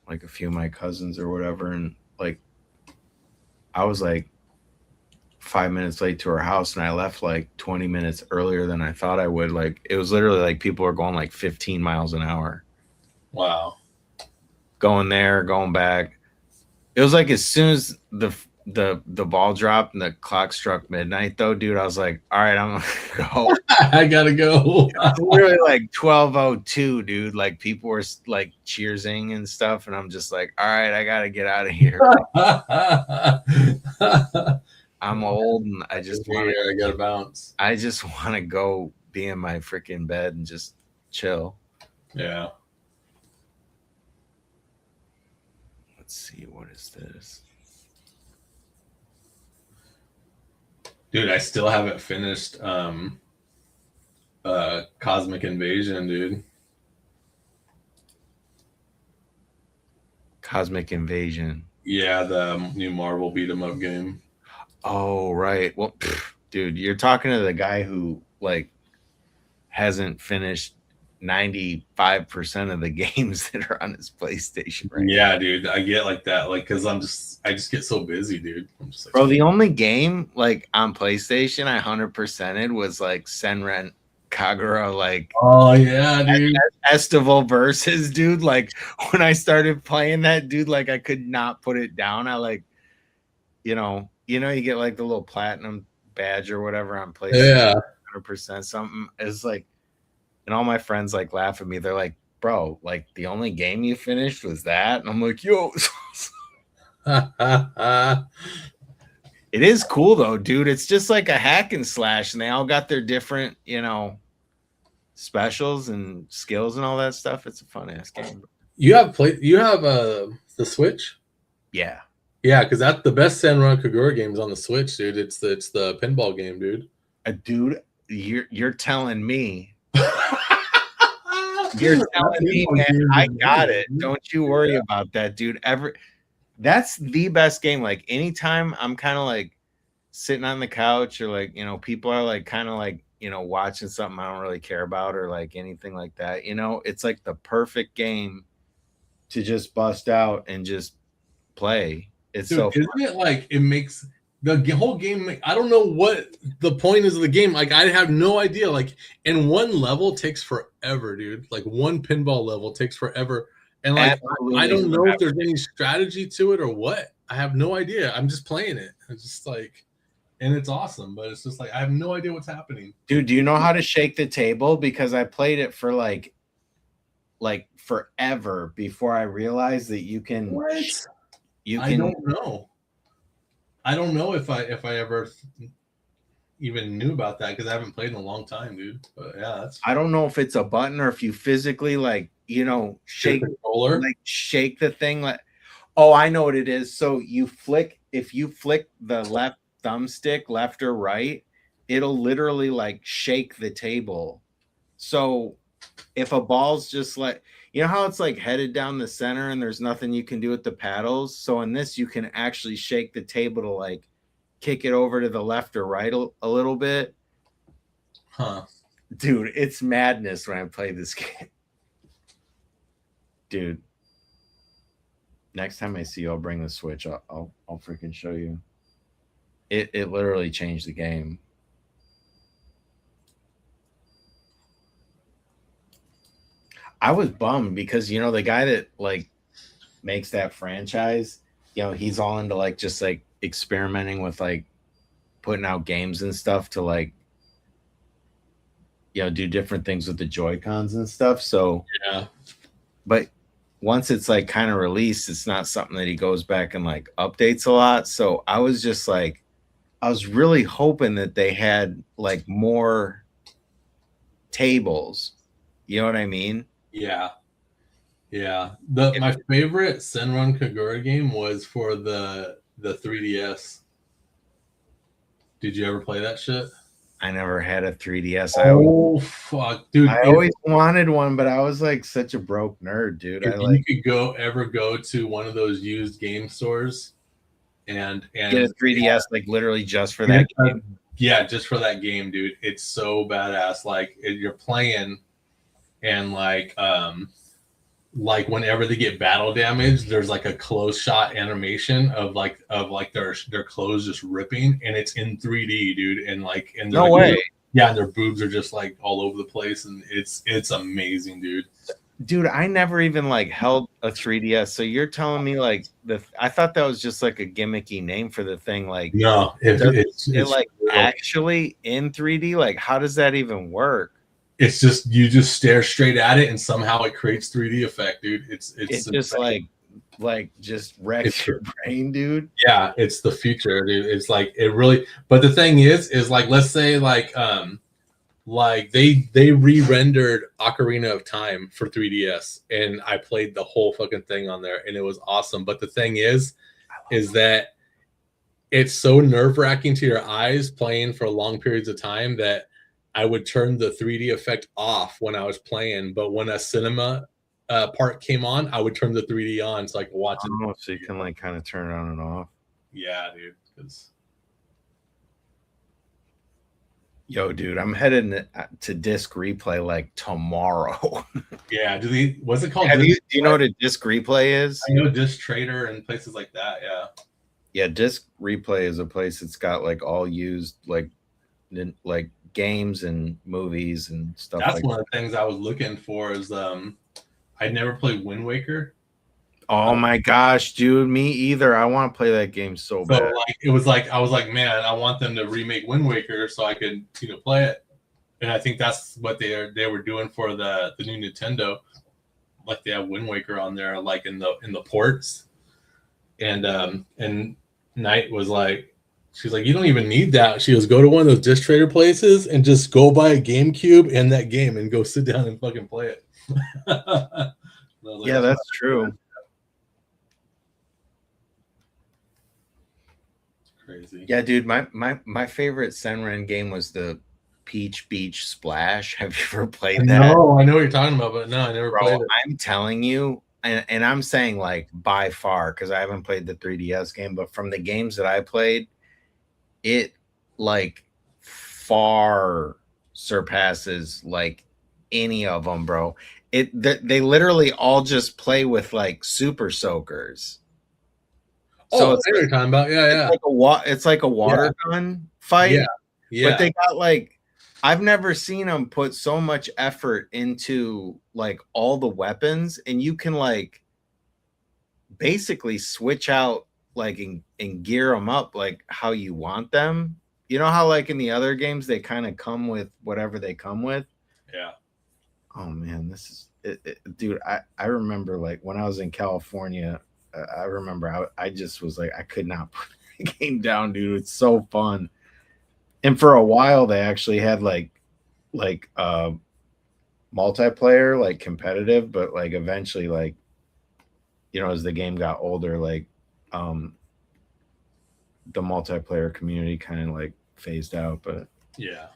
S2: like a few of my cousins or whatever, and like I was like 5 minutes late to her house, and I left like 20 minutes earlier than I thought I would. Like it was literally like people were going like 15 miles an hour.
S1: Wow.
S2: Going there, going back. It was like as soon as the ball dropped and the clock struck midnight, though, dude, I was like, all right, I'm gonna go.
S1: I gotta go.
S2: Literally like 12:02, dude. Like people were like cheersing and stuff, and I'm just like, all right, I gotta get out of here. I'm old and I
S1: gotta bounce.
S2: I just want to go be in my freaking bed and just chill.
S1: Yeah.
S2: Let's see, what is this?
S1: Dude, I still haven't finished Cosmic Invasion, dude.
S2: Cosmic Invasion.
S1: Yeah, the new Marvel beat 'em up game.
S2: Oh, right. Well, dude, you're talking to the guy who like hasn't finished 95% of the games that are on his PlayStation right
S1: now. Dude, I get like that, like, because I just get so busy, dude. I'm just like,
S2: bro, the only game like on PlayStation I 100%ed was like Senran Kagura, like,
S1: oh yeah, dude,
S2: Estival Versus, dude. Like when I started playing that, dude, like I could not put it down. I like, you get like the little platinum badge or whatever on PlayStation.
S1: Yeah,
S2: 100% something is like, and all my friends like laugh at me. They're like, bro, like the only game you finished was that, and I'm like, yo. It is cool though, dude. It's just like a hack and slash, and they all got their different, specials and skills and all that stuff. It's a fun ass game.
S1: You have the Switch?
S2: Yeah.
S1: Yeah, because that's the best Senran Kagura games on the Switch, dude. It's the pinball game, dude.
S2: Dude, you're telling me. You're telling me, man. I got it. Don't you worry about that, dude. That's the best game. Like anytime I'm kind of like sitting on the couch or like, people are like kind of like, watching something I don't really care about or like anything like that, it's like the perfect game to just bust out and just play. It's
S1: dude,
S2: so fun.
S1: Isn't it like it makes the whole game, I don't know what the point is of the game. Like I have no idea. Like, and one level takes forever, dude. Like one pinball level takes forever. And like I don't know if there's any strategy to it or what. I have no idea. I'm just playing it. It's just like, and it's awesome, but it's just like I have no idea what's happening.
S2: Dude, do you know how to shake the table? Because I played it for like forever before I realized that you can.
S1: What? I don't know. I don't know if I ever even knew about that because I haven't played in a long time, dude. But yeah,
S2: I don't know if it's a button or if you physically shake the controller, like shake the thing. Like, oh, I know what it is. So if you flick the left thumbstick left or right, it'll literally like shake the table. So if a ball's just like, how it's like headed down the center and there's nothing you can do with the paddles. So in this, you can actually shake the table to like kick it over to the left or right a little bit.
S1: Huh.
S2: Dude, it's madness when I play this game. Dude, next time I see you, I'll bring the Switch. I'll freaking show you. It literally changed the game. I was bummed because the guy that like makes that franchise, he's all into like just like experimenting with like putting out games and stuff to like do different things with the Joy-Cons and stuff. So
S1: yeah,
S2: but once it's like kind of released, it's not something that he goes back and like updates a lot. So I was just like, I was really hoping that they had like more tables. You know what I mean?
S1: Yeah. Yeah. My favorite Senran Kagura game was for the 3DS. Did you ever play that shit?
S2: I never had a 3DS.
S1: Fuck, dude!
S2: I always wanted one, but I was like such a broke nerd, dude.
S1: If you could ever go to one of those used game stores and
S2: get a 3DS, like literally just for that game.
S1: Yeah, just for that game, dude. It's so badass. Like you're playing, and like whenever they get battle damage, there's like a close shot animation of their clothes just ripping, and it's in 3D, dude. And like, and
S2: no way.
S1: Yeah, and their boobs are just like all over the place, and it's amazing, dude.
S2: Dude, I never even like held a 3DS. So you're telling me like I thought that was just like a gimmicky name for the thing. Like,
S1: no, it's
S2: like real. Actually in 3D. Like, how does that even work?
S1: It's just you just stare straight at it, and somehow it creates 3D effect, dude. It's
S2: just like just wrecks your brain, dude.
S1: Yeah, it's the future, dude. It's like it really. But the thing is like let's say like they re-rendered Ocarina of Time for 3DS, and I played the whole fucking thing on there, and it was awesome. But the thing is that it's so nerve-wracking to your eyes playing for long periods of time that I would turn the 3D effect off when I was playing, but when a cinema part came on, I would turn the 3D on so I could watch it.
S2: Oh, so you can like kind of turn it on and off.
S1: Yeah, dude.
S2: Yo, dude, I'm headed to Disc Replay like tomorrow.
S1: Yeah, what's it called?
S2: Do you know what a Disc Replay is?
S1: I know Disc Trader and places like that. Yeah.
S2: Yeah, Disc Replay is a place that's got like all used like games and movies and stuff.
S1: That's one of the things I was looking for. Is I'd never played Wind Waker.
S2: Oh my gosh, dude, me either. I want to play that game so bad.
S1: Like it was like I was like, man, I want them to remake Wind Waker so I could play it. And I think that's what they were doing for the new Nintendo. Like they have Wind Waker on there, like in the ports. And Knight was like, she's like, you don't even need that. She goes, go to one of those Disc Trader places and just go buy a GameCube and that game and go sit down and fucking play it.
S2: Like, yeah, that's true.
S1: Crazy.
S2: Yeah, dude, my favorite Senran game was the Peach Beach Splash. Have you ever played that?
S1: No, I know what you're talking about, but no, I never played it.
S2: I'm telling you, and I'm saying like by far, because I haven't played the 3DS game, but from the games that I played, it like far surpasses like any of them, bro. They literally all just play with like super soakers.
S1: So it's what you're talking about. Yeah,
S2: it's like a water gun fight.
S1: Yeah.
S2: But they got like, I've never seen them put so much effort into like all the weapons, and you can like basically switch out like and gear them up like how you want them. You know how like in the other games they kind of come with whatever they come with.
S1: Yeah.
S2: Oh man, this is dude. I remember like when I was in California. I remember I just was like, I could not put the game down, dude. It's so fun. And for a while they actually had like multiplayer, like competitive, but like eventually, like, you know, as the game got older, like the multiplayer community kind of like phased out. But
S1: yeah,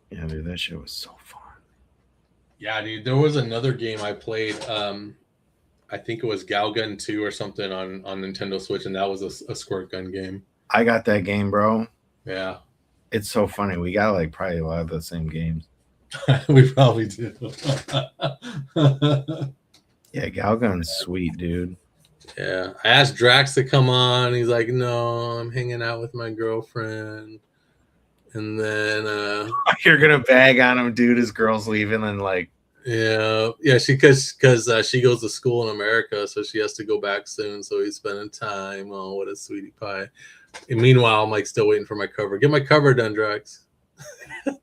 S2: dude, that shit was so fun.
S1: Yeah, dude, there was another game I played. I think it was Galgun 2 or something on Nintendo Switch, and that was a squirt gun game.
S2: I got that game, bro.
S1: Yeah.
S2: It's so funny. We got like probably a lot of the same games.
S1: We probably do.
S2: Yeah, Galgun's sweet, dude.
S1: Yeah. I asked Drax to come on. He's like, no, I'm hanging out with my girlfriend. And then
S2: you're gonna bag on him, dude. His girl's leaving, and like,
S1: yeah, because she goes to school in America, so she has to go back soon. So he's spending time. Oh, what a sweetie pie! And meanwhile, I'm like still waiting for my cover. Get my cover done, Drax.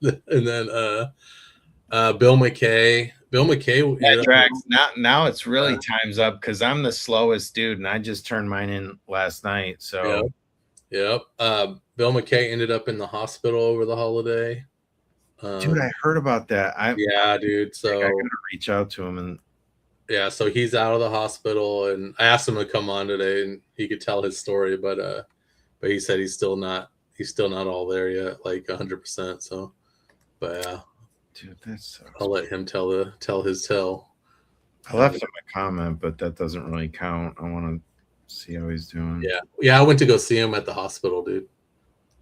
S1: And then Bill McKay.
S2: Yeah, Drax. Now it's really time's up because I'm the slowest dude, and I just turned mine in last night. So,
S1: yep. Bill McKay ended up in the hospital over the holiday.
S2: Dude, I heard about that.
S1: Yeah, dude. So
S2: I gotta reach out to him, and
S1: yeah, so he's out of the hospital, and I asked him to come on today, and he could tell his story, but he said he's still not all there yet, like 100%. So, but yeah,
S2: dude, that's
S1: I'll let him tell his tale.
S2: I left him a comment, but that doesn't really count. I want to see how he's doing.
S1: Yeah. I went to go see him at the hospital, dude.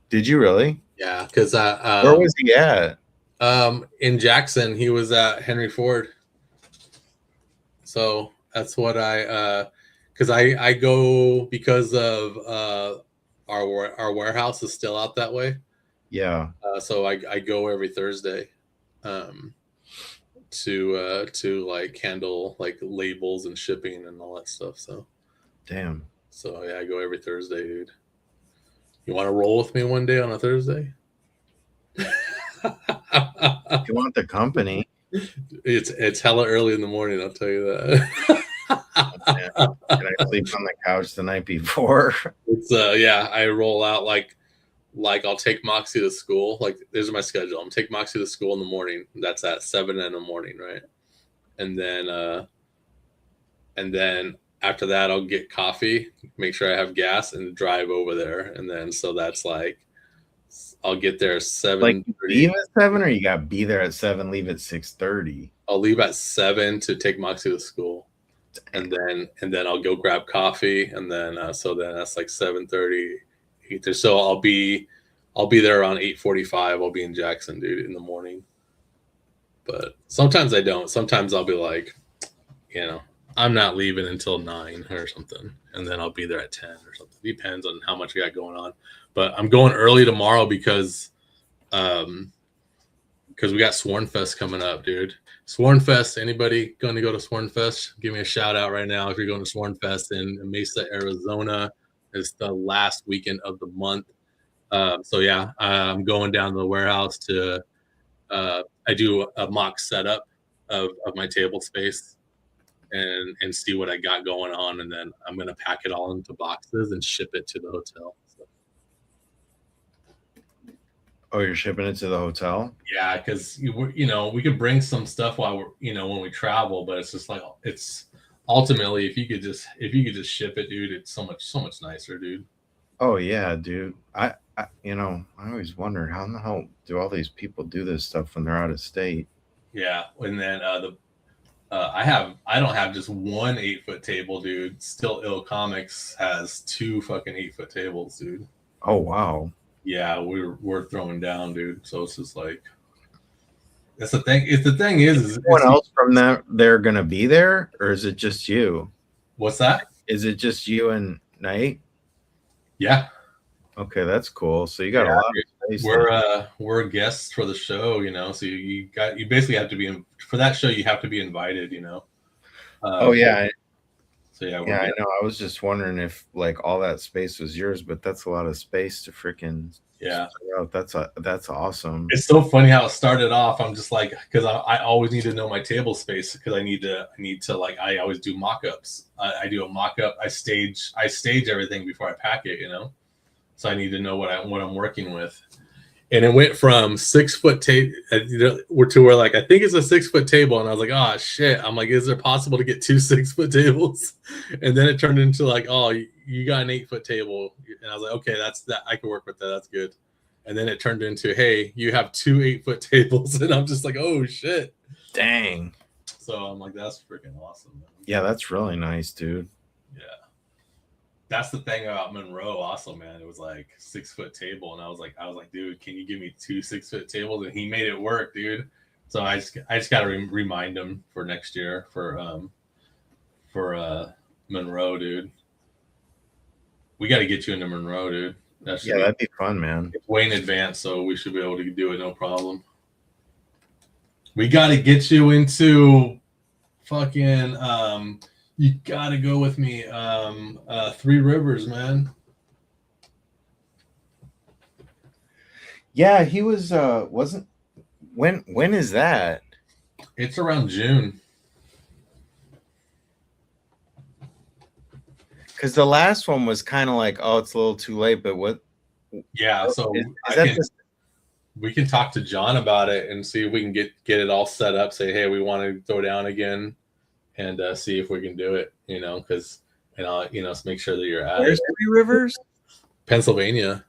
S2: Did you really?
S1: Yeah, because
S2: where was he at?
S1: In Jackson, he was at Henry Ford. So that's what because I go because of our warehouse is still out that way.
S2: Yeah.
S1: So I go every Thursday, to like handle like labels and shipping and all that stuff. So.
S2: Damn.
S1: So yeah, I go every Thursday, dude. You want to roll with me one day on a Thursday?
S2: If you want the company,
S1: it's hella early in the morning. I'll tell you that.
S2: Can I sleep on the couch the night before?
S1: It's I roll out like I'll take Moxie to school. Like there's my schedule. I'm take Moxie to school in the morning. That's at 7 in the morning, right? And then after that, I'll get coffee, make sure I have gas, and drive over there. And then so that's like. I'll get there at 7.
S2: Like leave at 7, or you got to be there at 7. Leave at 6:30.
S1: I'll leave at 7 to take Moxie to school, and then I'll go grab coffee, and then so then that's like 7:30. So I'll be I'll be there around 8:45. I'll be in Jackson, dude, in the morning. But sometimes I don't. Sometimes I'll be like, you know, I'm not leaving until 9 or something, and then I'll be there at 10 or something. Depends on how much we got going on. But I'm going early tomorrow because we got Sworn Fest coming up, dude. Sworn Fest. Anybody going to go to Sworn Fest? Give me a shout out right now if you're going to Sworn Fest in Mesa, Arizona. It's the last weekend of the month. So yeah, I'm going down to the warehouse to. I do a mock setup of my table space and see what I got going on, and then I'm gonna pack it all into boxes and ship it to the hotel. So.
S2: Oh, you're shipping it to the hotel?
S1: Yeah, because you know we could bring some stuff while we're when we travel, but it's just like it's ultimately if you could just ship it, dude, it's so much nicer, dude.
S2: Oh yeah, dude. I always wondered how in the hell do all these people do this stuff when they're out of state?
S1: Yeah, and then I don't have just one 8-foot table, dude. Still Ill Comics has 2 fucking 8-foot tables, dude.
S2: Oh wow.
S1: Yeah, we're throwing down, dude. So it's just like that's the thing. If the thing is
S2: anyone else from that they're gonna be there, or is it just you?
S1: What's that?
S2: Is it just you and Nate?
S1: Yeah.
S2: Okay, that's cool. So you got a lot of space.
S1: We're guests for the show, so you basically have to be for that show. You have to be invited,
S2: Oh yeah.
S1: So yeah,
S2: I know. I was just wondering if like all that space was yours, but that's a lot of space to freaking out. That's awesome.
S1: It's so funny how it started off. I'm just like, because I always need to know my table space because I need to like I always do mock-ups. I do a mock-up. I stage everything before I pack it, So I need to know what I'm working with. And it went from 6-foot table to where like I think it's a 6-foot table, and I was like, oh shit! I'm like, is it possible to get 2 6-foot tables? And then it turned into like, oh, you got an 8-foot table, and I was like, okay, that's that. I can work with that. That's good. And then it turned into, hey, you have 2 8-foot tables, and I'm just like, oh shit,
S2: dang.
S1: So I'm like, that's freaking awesome, man.
S2: Yeah, that's really nice, dude.
S1: Yeah. That's the thing about Monroe also, man. It was like 6-foot table, and I was like, dude, can you give me 2 6-foot tables? And he made it work, dude. So I just got to remind him for next year for Monroe, dude. We got to get you into Monroe, dude.
S2: That'd be fun, man.
S1: It's way in advance, so we should be able to do it, no problem. We got to get you into fucking. You gotta go with me. 3 Rivers, man.
S2: Yeah, he was wasn't when is that?
S1: It's around June.
S2: Because the last one was kind of like, oh, it's a little too late, but what?
S1: Yeah, so we can talk to John about it and see if we can get it all set up. Say, hey, we want to throw down again. And see if we can do it, because make sure that you're at
S2: Where's 3 Rivers?
S1: Pennsylvania.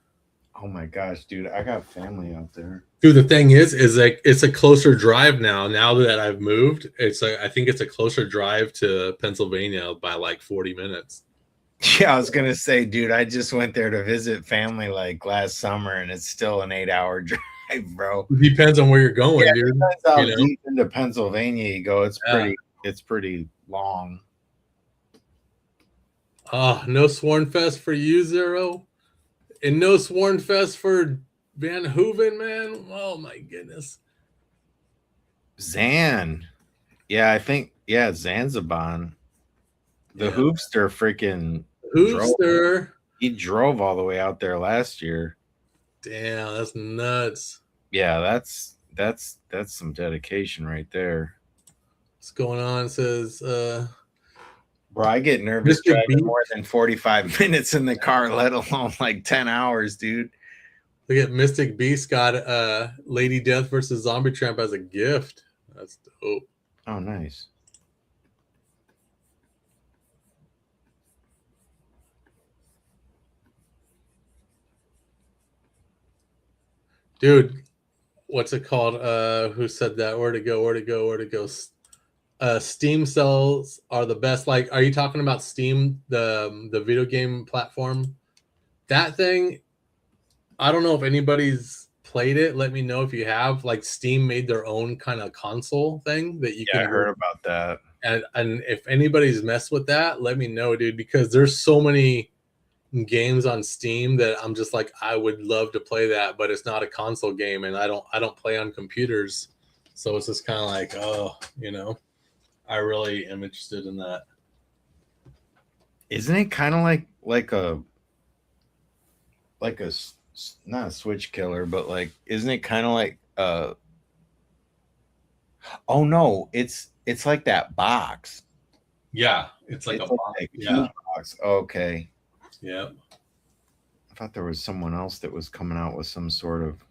S2: Oh my gosh, dude, I got family out there.
S1: Dude, the thing is like it's a closer drive now. Now that I've moved, I think it's a closer drive to Pennsylvania by like 40 minutes.
S2: Yeah, I was gonna say, dude, I just went there to visit family like last summer, and it's still an 8-hour drive, bro.
S1: It depends on where you're going, dude.
S2: Depends how deep into Pennsylvania you go. It's pretty long.
S1: No Sworn Fest for you, Zero, and no Sworn Fest for Van Hooven, man. Oh my goodness.
S2: Zan, yeah, I think Zanzibar. The Hoopster freaking
S1: Hoopster.
S2: He drove all the way out there last year.
S1: Damn, that's nuts.
S2: Yeah, that's some dedication right there.
S1: What's going on? It says,
S2: bro, I get nervous driving more than 45 minutes in the car, let alone like 10 hours, dude.
S1: Look at Mystic Beast got Lady Death versus Zombie Tramp as a gift. That's dope.
S2: Oh, nice.
S1: Dude, what's it called? Who said that? Where to go? Steam sales are the best. Like, are you talking about Steam, the video game platform? That thing, I don't know if anybody's played it. Let me know if you have. Like Steam made their own kind of console thing that you
S2: Yeah,
S1: can.
S2: I heard about that.
S1: And if anybody's messed with that, let me know, dude. Because there's so many games on Steam that I'm just like, I would love to play that, but it's not a console game, and I don't play on computers, so it's just kind of like, oh, I really am interested in that.
S2: Isn't it kind of like a not a Switch killer, but like, isn't it kind of like oh no, it's like that box.
S1: Yeah, it's like
S2: It's
S1: a box.
S2: Yeah. Box. Okay.
S1: Yeah.
S2: I thought there was someone else that was coming out with some sort of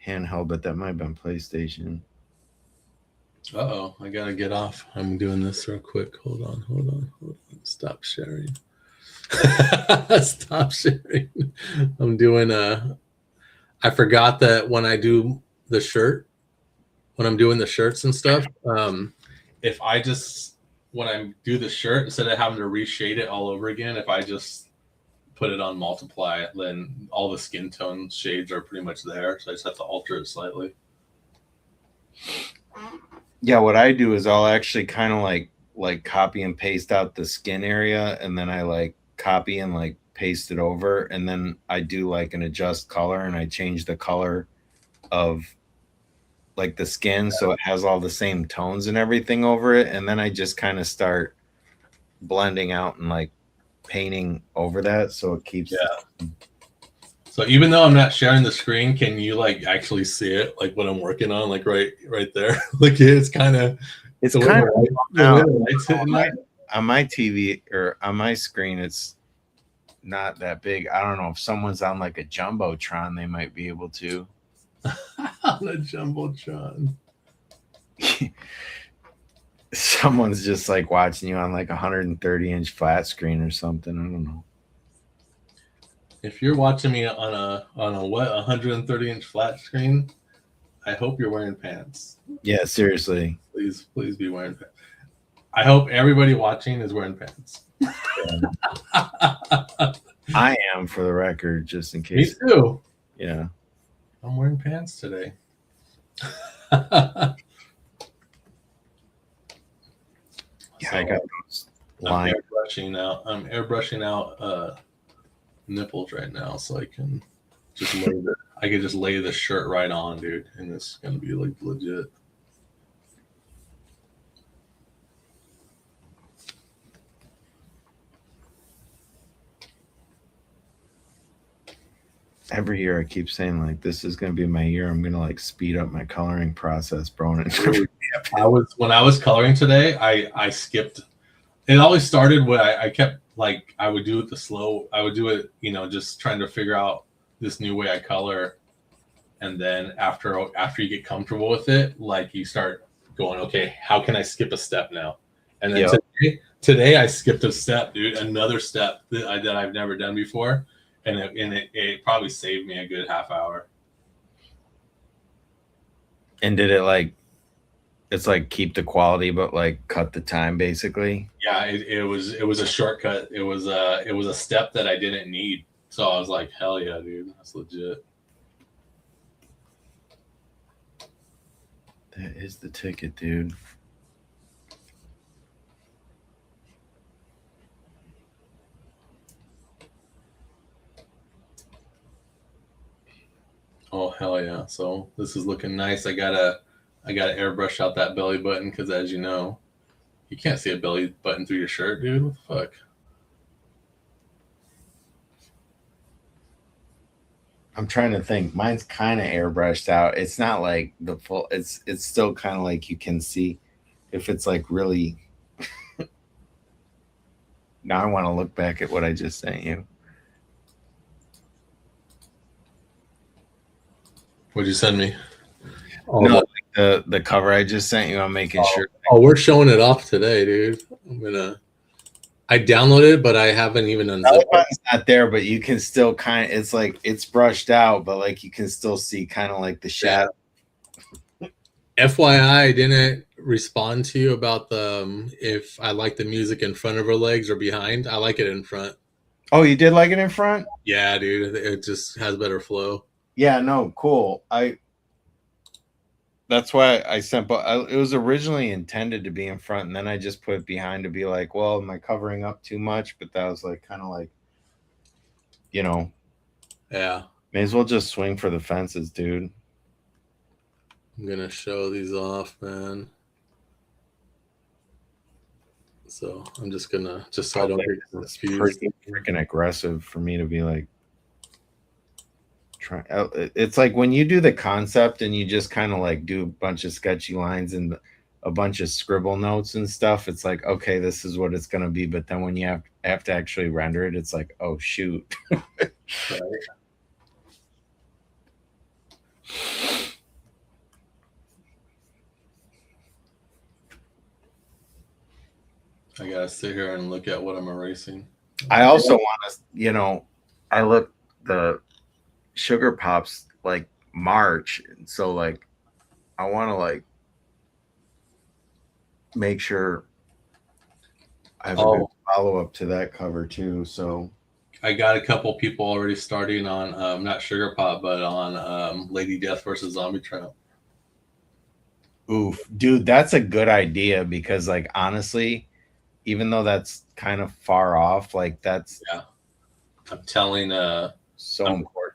S2: handheld, but that might have been PlayStation.
S1: Uh-oh, I gotta get off. I'm doing this real quick. Hold on. Stop sharing. Stop sharing. I'm doing I forgot that when I do the shirt, when I'm doing the shirts and stuff, if I just, when I do the shirt, instead of having to reshade it all over again, if I just put it on multiply, then all the skin tone shades are pretty much there. So I just have to alter it slightly.
S2: Yeah, what I do is I'll actually kind of like copy and paste out the skin area, and then I like copy and like paste it over, and then I do like an adjust color, and I change the color of like the skin so it has all the same tones and everything over it, and then I just kind of start blending out and like painting over that so it keeps.
S1: Yeah. So even though I'm not sharing the screen, can you like actually see it, like what I'm working on, like right there? Like it's kind of
S2: on my TV or on my screen. It's not that big. I don't know if someone's on like a jumbotron, they might be able to.
S1: On a jumbotron.
S2: Someone's just like watching you on like 130-inch flat screen or something. I don't know.
S1: If you're watching me on a 130-inch flat screen, I hope you're wearing pants.
S2: Yeah, seriously.
S1: Please be wearing pants. I hope everybody watching is wearing pants.
S2: I am, for the record, just in case.
S1: Me too.
S2: Yeah.
S1: I'm wearing pants today.
S2: Yeah, so I got those lines.
S1: I'm airbrushing out nipples right now, so I can just lay the shirt right on, dude, and it's gonna be like legit.
S2: Every year I keep saying like, this is going to be my year. I'm going to like speed up my coloring process, bro.
S1: When I was coloring today, I skipped. It always started when I kept like, I would do it I would do it, just trying to figure out this new way I color. And then after you get comfortable with it, like you start going, okay, how can I skip a step now? And then today I skipped a step, dude, another step that I've never done before. And it probably saved me a good half hour. And
S2: did it like, it's like keep the quality, but like cut the time basically?
S1: Yeah, it was a shortcut. It was a step that I didn't need. So I was like, hell yeah, dude, that's legit.
S2: That is the ticket, dude.
S1: Oh hell yeah! So this is looking nice. I gotta airbrush out that belly button because, as you know, you can't see a belly button through your shirt, dude. What the fuck?
S2: I'm trying to think. Mine's kind of airbrushed out. It's not like the full. It's still kind of like you can see if it's like really. Now I want to look back at what I just sent you.
S1: What'd you send me?
S2: No, like the cover I just sent you. I'm making sure.
S1: Oh, we're showing it off today, dude. I downloaded it, but I haven't even unzipped it.
S2: It's not there, but you can still kind of. It's like it's brushed out, but like you can still see kind of like the shadow.
S1: FYI, I didn't respond to you about the if I like the music in front of her legs or behind. I like it in front.
S2: Oh, you did like it in front?
S1: Yeah, dude. It just has better flow.
S2: Yeah, no, cool. That's why I sent, but it was originally intended to be in front, and then I just put it behind to be like, well, am I covering up too much? But that was like kind of like, you know,
S1: Yeah.
S2: may as well just swing for the fences, dude.
S1: I'm gonna show these off, man. So I'm just gonna so I don't get
S2: It's
S1: confused.
S2: pretty freaking aggressive for me to be like try. It's like when you do the concept and you just kind of like do a bunch of sketchy lines and a bunch of scribble notes and stuff. It's like, okay, this is what it's gonna be. But then when you have to actually render it, it's like, oh shoot.
S1: Right. I gotta sit here and look at what I'm erasing.
S2: I also want to, I look the Sugar Pops like March, so like I want to like make sure I have a good follow up to that cover too. So
S1: I got a couple people already starting on not Sugar Pop, but on Lady Death versus Zombie Tramp.
S2: Oof, dude, that's a good idea because like honestly, even though that's kind of far off, like that's
S1: I'm telling
S2: so important.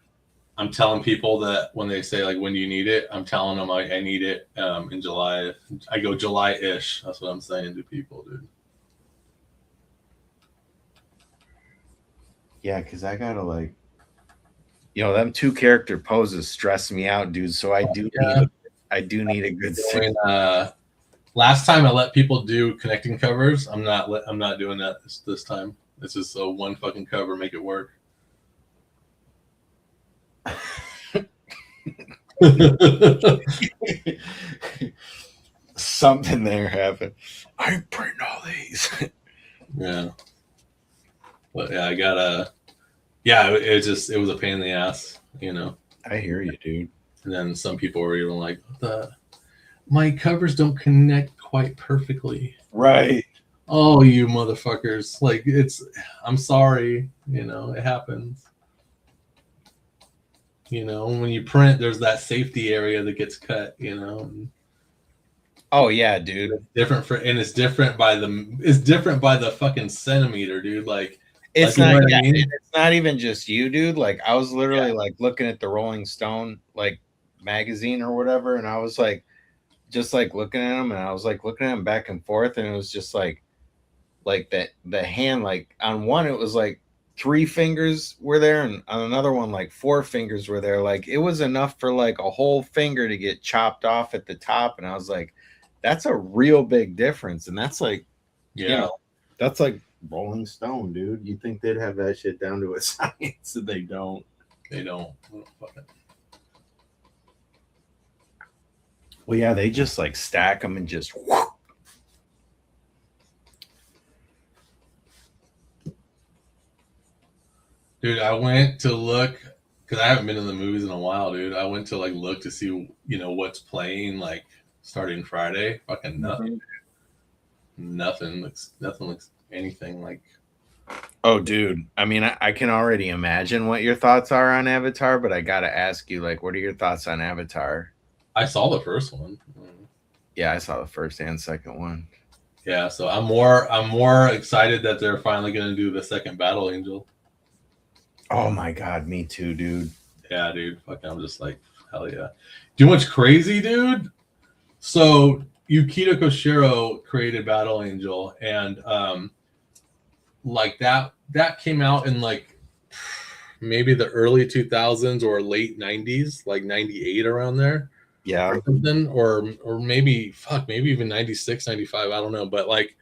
S1: I'm telling people that when they say like when do you need it, I'm telling them I need it in July. I go July-ish. That's what I'm saying to people, dude.
S2: Yeah, because I gotta like, them 2 character poses stress me out, dude. So I do need a good
S1: last time I let people do connecting covers. I'm not doing that this time. It's just a one fucking cover, make it work.
S2: Something there happened. I ain't printing all these.
S1: Yeah. But yeah, I gotta. Yeah, it was a pain in the ass,
S2: I hear you, dude.
S1: And then some people were even like, my covers don't connect quite perfectly.
S2: Right.
S1: Oh, you motherfuckers. Like, I'm sorry, it happens. When you print, there's that safety area that gets cut,
S2: Oh yeah, dude.
S1: It's different by the fucking centimeter, dude. Like,
S2: it's not. Yeah, it's not even just you, dude. Like, I was literally like looking at the Rolling Stone like magazine or whatever, and I was like, just like looking at them, and I was like looking at them back and forth, and it was just like the hand, like on one it was like 3 fingers were there, and on another one like 4 fingers were there. Like it was enough for like a whole finger to get chopped off at the top, and I was like, that's a real big difference. And that's like, that's like Rolling Stone, dude. You think they'd have that shit down to a science, and they don't.
S1: They don't.
S2: Well, yeah, they just like stack them and just.
S1: Dude, I went to look because I haven't been in the movies in a while, dude. I went to like look to see what's playing like starting Friday. Fucking nothing. Nothing looks anything like.
S2: Oh, dude. I mean, I can already imagine what your thoughts are on Avatar, but I gotta ask you, like, what are your thoughts on Avatar?
S1: I saw the first one.
S2: Yeah, I saw the first and second one.
S1: Yeah, so I'm more excited that they're finally gonna do the second Battle Angel.
S2: Oh my god, me too, dude.
S1: Yeah, dude. Fucking, I'm just like, hell yeah. Do you know what's crazy, dude? So Yukito Koshiro created Battle Angel, and like that came out in like maybe the early 2000s or late 90s, like 98 around there.
S2: Yeah.
S1: Or something, or maybe even 96, 95, I don't know. But like,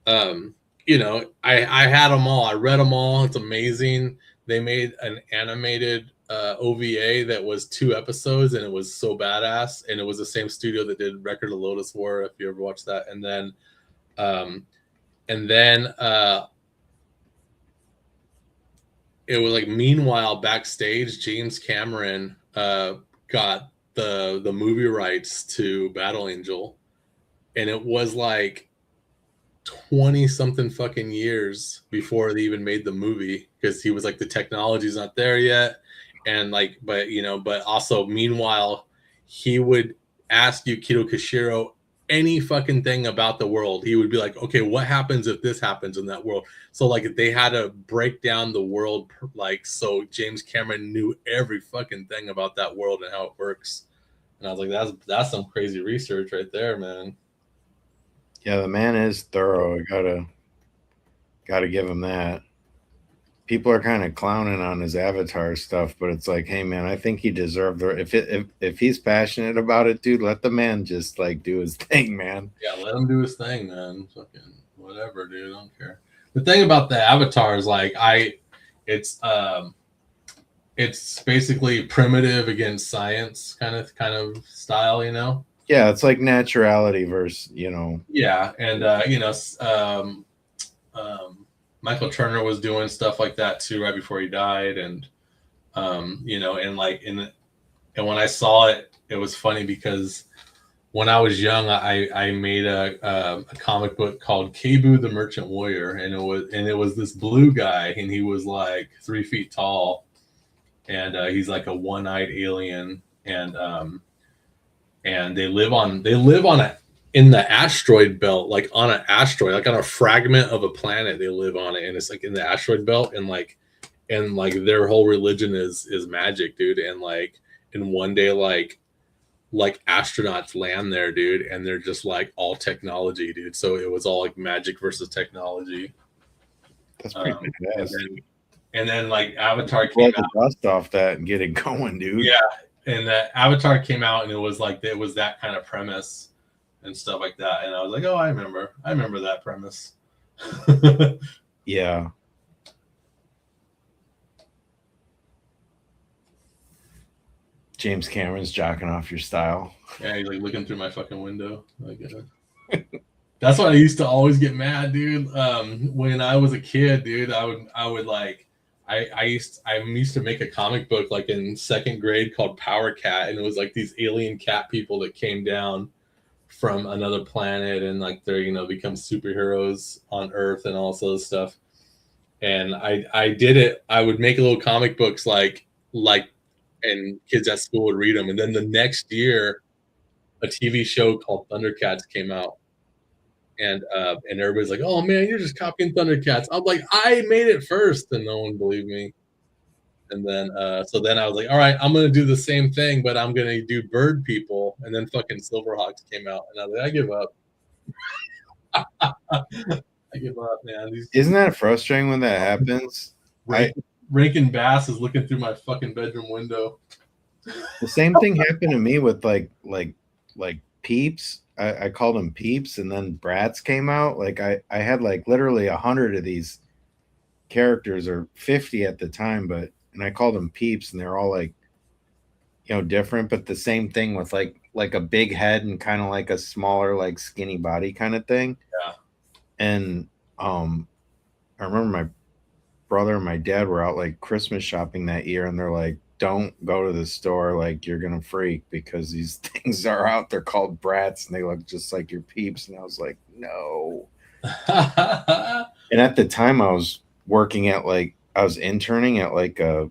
S1: I had them all. I read them all. It's amazing. They made an animated OVA that was 2 episodes, and it was so badass. And it was the same studio that did Record of Lodoss War, if you ever watched that. And then it was like, meanwhile, backstage, James Cameron got the movie rights to Battle Angel, and it was like 20 something fucking years before they even made the movie, because he was like, the technology's not there yet. And like, but but also meanwhile, he would ask Yukito Kishiro any fucking thing about the world. He would be like, okay, what happens if this happens in that world? So like they had to break down the world, like, so James Cameron knew every fucking thing about that world and how it works. And I was like, that's some crazy research right there, man.
S2: Yeah, the man is thorough. I gotta give him that. People are kind of clowning on his Avatar stuff, but it's like, hey man, I think he deserved the if he's passionate about it, dude, let the man just like do his thing, man.
S1: Yeah, let him do his thing, man. Fucking whatever, dude. I don't care. The thing about the Avatar is like it's basically primitive against science kind of style, you know?
S2: Yeah, it's like naturality versus,
S1: Yeah, and Michael Turner was doing stuff like that too right before he died, and and like and when I saw it, it was funny because when I was young, I made a comic book called Kebu the Merchant Warrior, and it was this blue guy, and he was like 3 feet tall, and he's like a one-eyed alien, and they live on in the asteroid belt, like on an asteroid, like on a fragment of a planet. They live on it, and it's like in the asteroid belt, and like their whole religion is magic, dude. And one day, like astronauts land there, dude, and they're just like all technology, dude. So it was all like magic versus technology.
S2: That's pretty badass.
S1: And then like Avatar came out.
S2: Dust off that and get it going, dude.
S1: Yeah, and that Avatar came out, and it was that kind of premise and stuff like that. And I was like, oh, I remember that premise.
S2: Yeah. James Cameron's jocking off your style.
S1: Yeah, he's like looking through my fucking window. Like, that's why I used to always get mad, dude. When I was a kid, dude, I would like, I used to make a comic book like in 2nd grade called Power Cat, and it was like these alien cat people that came down from another planet, and like they're become superheroes on Earth and all this stuff. And I did it. I would make little comic books like and kids at school would read them. And then the next year, a TV show called Thundercats came out, and everybody's like, "Oh man, you're just copying Thundercats." I'm like, "I made it first," and no one believed me. And then so then I was like, "All right, I'm gonna do the same thing, but I'm gonna do bird people." And then fucking Silverhawks came out, and I was like, "I give up." I give up, man.
S2: Isn't that frustrating when that happens?
S1: Rankin Bass is looking through my fucking bedroom window.
S2: The same thing happened to me with like Peeps. I called them Peeps, and then Bratz came out. Like I had like literally 100 of these characters, or 50 at the time, and I called them Peeps, and they're all like, different, but the same thing with like a big head and kind of like a smaller, like skinny body kind of thing.
S1: Yeah.
S2: And I remember my brother and my dad were out like Christmas shopping that year, and they're like, don't go to the store, like you're gonna freak, because these things are out. They're called Bratz, and they look just like your Peeps. And I was like, no. And at the time I was interning at like a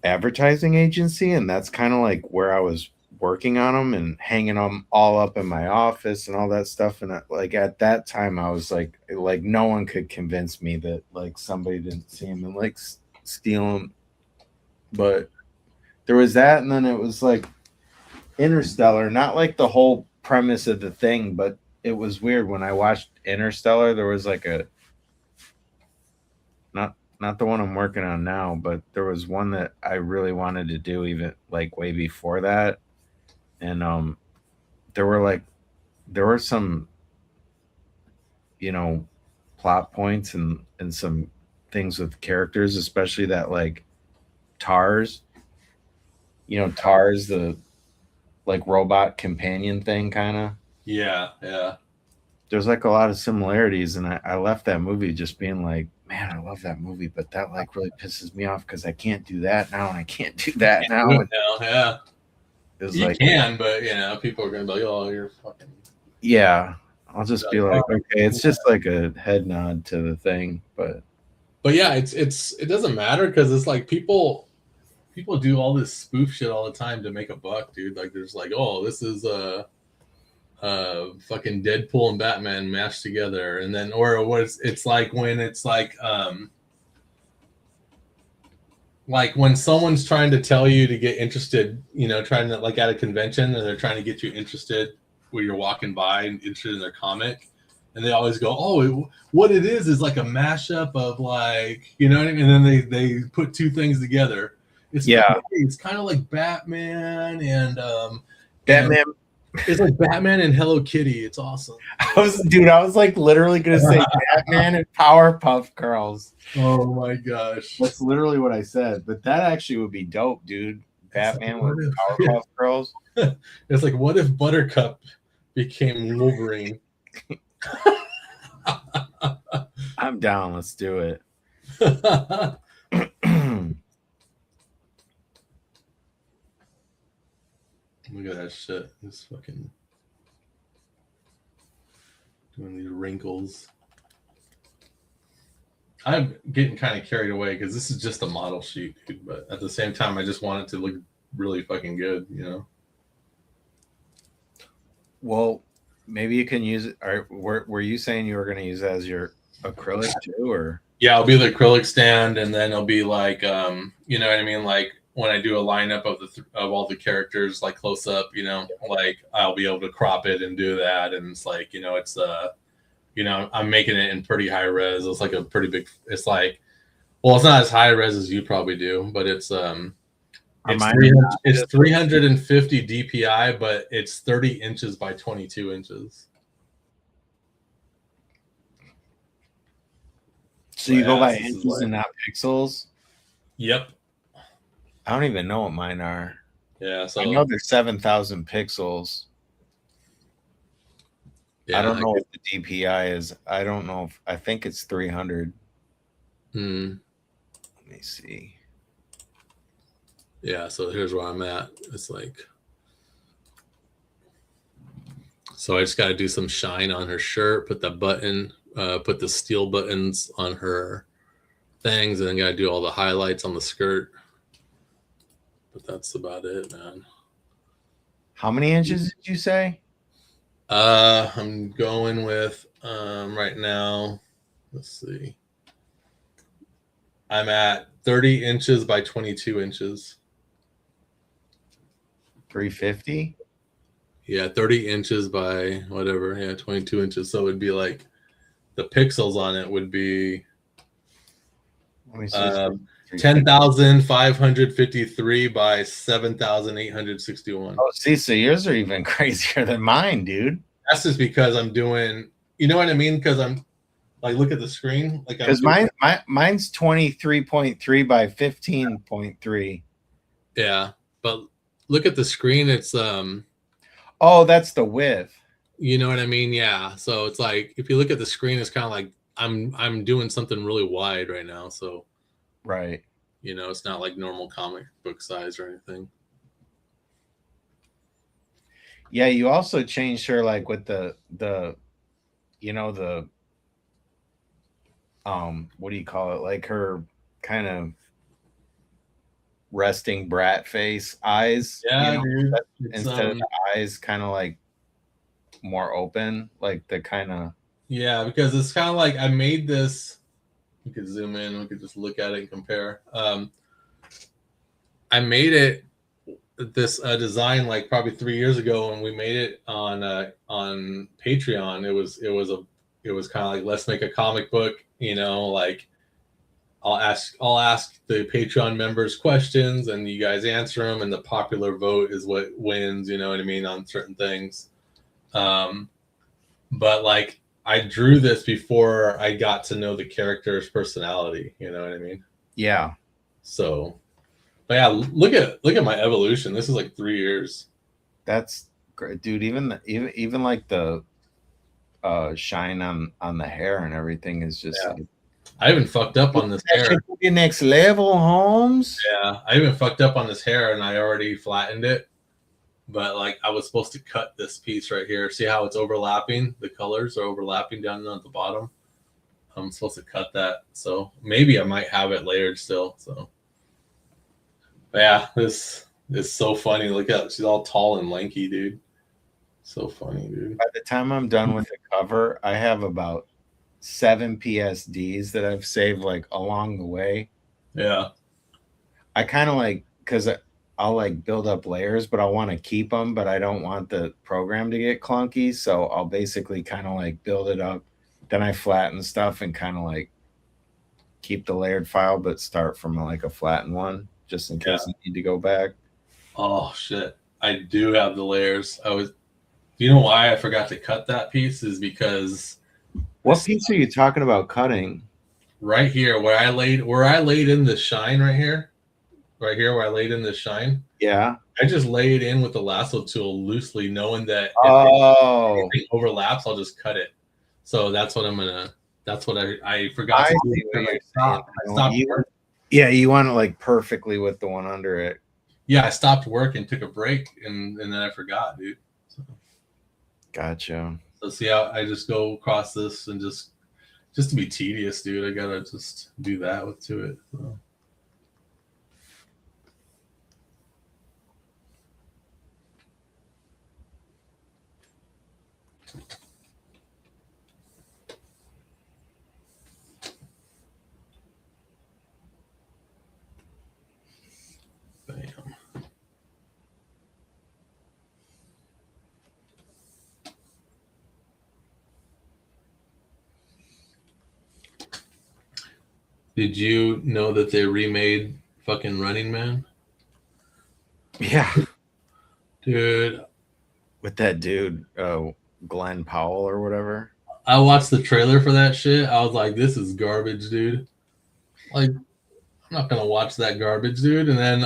S2: advertising agency, and that's kind of like where I was working on them and hanging them all up in my office and all that stuff. And like at that time I was like no one could convince me that like somebody didn't see him and like steal them. But there was that, and then it was like Interstellar, not like the whole premise of the thing, but it was weird when I watched Interstellar. There was like not the one I'm working on now, but there was one that I really wanted to do even like way before that. And there were some plot points and some things with characters, especially that like Tars, Tars, the like robot companion thing kind of.
S1: Yeah.
S2: There's like a lot of similarities, and I left that movie just being like, man, I love that movie, but that like really pisses me off because I can't do that now, and I can't do that now.
S1: Yeah. You can, but people are gonna be like, "Oh, you're fucking."
S2: Yeah, I'll just be like, okay, it's just like a head nod to the thing, but
S1: yeah, it doesn't matter because it's like people do all this spoof shit all the time to make a buck, dude. Like there's like, oh, this is fucking Deadpool and Batman mashed together, and then or what it's like when it's like when someone's trying to tell you to get interested, trying to like at a convention and they're trying to get you interested where you're walking by and interested in their comic, and they always go, oh, what it is like a mashup of like, you know what I mean? And then they put two things together. It's kind of like Batman and
S2: Batman.
S1: It's like Batman and Hello Kitty. It's awesome.
S2: I was like literally gonna say Batman and Powerpuff Girls.
S1: Oh my gosh,
S2: that's literally what I said. But that actually would be dope, dude. Batman with Powerpuff Girls.
S1: It's like, what if Buttercup became Wolverine?
S2: I'm down. Let's do it.
S1: Look at that shit. This fucking doing these wrinkles. I'm getting kind of carried away because this is just a model sheet, dude. But at the same time, I just want it to look really fucking good,
S2: Well, maybe you can use it. Were you saying you were going to use it as your acrylic too, or?
S1: Yeah, it'll be the acrylic stand, and then it'll be like, you know what I mean, like when I do a lineup of all the characters, like close up, like I'll be able to crop it and do that, and it's like, it's I'm making it in pretty high res. It's like a pretty big. It's like, well, it's not as high res as you probably do, but it's 350 DPI, but it's 30 inches by 22 inches.
S2: So you go by inches and not pixels?
S1: Yep.
S2: I don't even know what mine are.
S1: Yeah, so
S2: I know they're 7,000 pixels. Yeah, I don't know what the DPI is. I don't know I think it's 300. Let me see.
S1: Yeah, so here's where I'm at. It's like, so I just got to do some shine on her shirt, put the button, put the steel buttons on her things, and then got to do all the highlights on the skirt. But that's about it, man.
S2: How many inches did you say?
S1: I'm going with right now. Let's see. I'm at 30 inches by 22 inches.
S2: 350?
S1: Yeah, 30 inches by whatever. Yeah, 22 inches. So it would be like the pixels on it would be 10,553 by 7,861.
S2: Oh, see, so yours are even crazier than mine, dude.
S1: That's just because I'm doing, you know what I mean? Because I'm like, look at the screen. Like,
S2: because mine's 23.3 by 15.3.
S1: Yeah, but look at the screen. It's
S2: oh, that's the width.
S1: You know what I mean? Yeah. So it's like if you look at the screen, it's kind of like I'm doing something really wide right now. So
S2: right.
S1: It's not like normal comic book size or anything.
S2: Yeah, you also changed her like with the what do you call it? Like her kind of resting brat face eyes.
S1: Yeah, dude.
S2: Instead of the eyes kind of like more open, like the kind of.
S1: Yeah, because it's kind of like I made this. We could zoom in. We could just look at it and compare. I made it this design like probably 3 years ago, and we made it on Patreon. It was kind of like, let's make a comic book. Like I'll ask the Patreon members questions, and you guys answer them, and the popular vote is what wins. You know what I mean, on certain things. But like I drew this before I got to know the character's personality. You know what I mean?
S2: Yeah.
S1: So, but yeah, look at my evolution. This is like 3 years.
S2: That's great, dude. Even like the shine on the hair and everything is just.
S1: Yeah. I even fucked up on this hair.
S2: Next level, Holmes.
S1: Yeah, I even fucked up on this hair, and I already flattened it. but like I was supposed to cut this piece right here. See how it's overlapping? The colors are overlapping down at the bottom. I'm supposed to cut that, so maybe I might have it layered still. So, but yeah, this is so funny. Look at she's all tall and lanky, dude. So funny, dude.
S2: By the time I'm done with the cover, I have about 7 PSDs that I've saved like along the way.
S1: Yeah.
S2: I kind of like, because I'll like build up layers, but I want to keep them, but I don't want the program to get clunky. So I'll basically kind of like build it up. Then I flatten stuff and kind of like keep the layered file, but start from like a flattened one just in case I need to go back.
S1: Oh shit. I do have the layers. You know why I forgot to cut that piece is because
S2: what piece are you talking about cutting?
S1: Right here where I laid in the shine right here where I laid in the shine.
S2: Yeah.
S1: I just lay it in with the lasso tool loosely, knowing that
S2: if
S1: it overlaps, I'll just cut it. So that's what I forgot to do. I stopped
S2: you want it like perfectly with the one under it.
S1: Yeah, I stopped work and took a break and then I forgot, dude. So.
S2: Gotcha.
S1: So see how I just go across this and just to be tedious, dude, I gotta just do that to it. So. Bam. Did you know that they remade fucking Running Man?
S2: Yeah.
S1: Dude.
S2: With that dude, Glenn Powell or whatever.
S1: I watched the trailer for that shit. I was like, this is garbage, dude. Like, I'm not gonna watch that garbage, dude. And then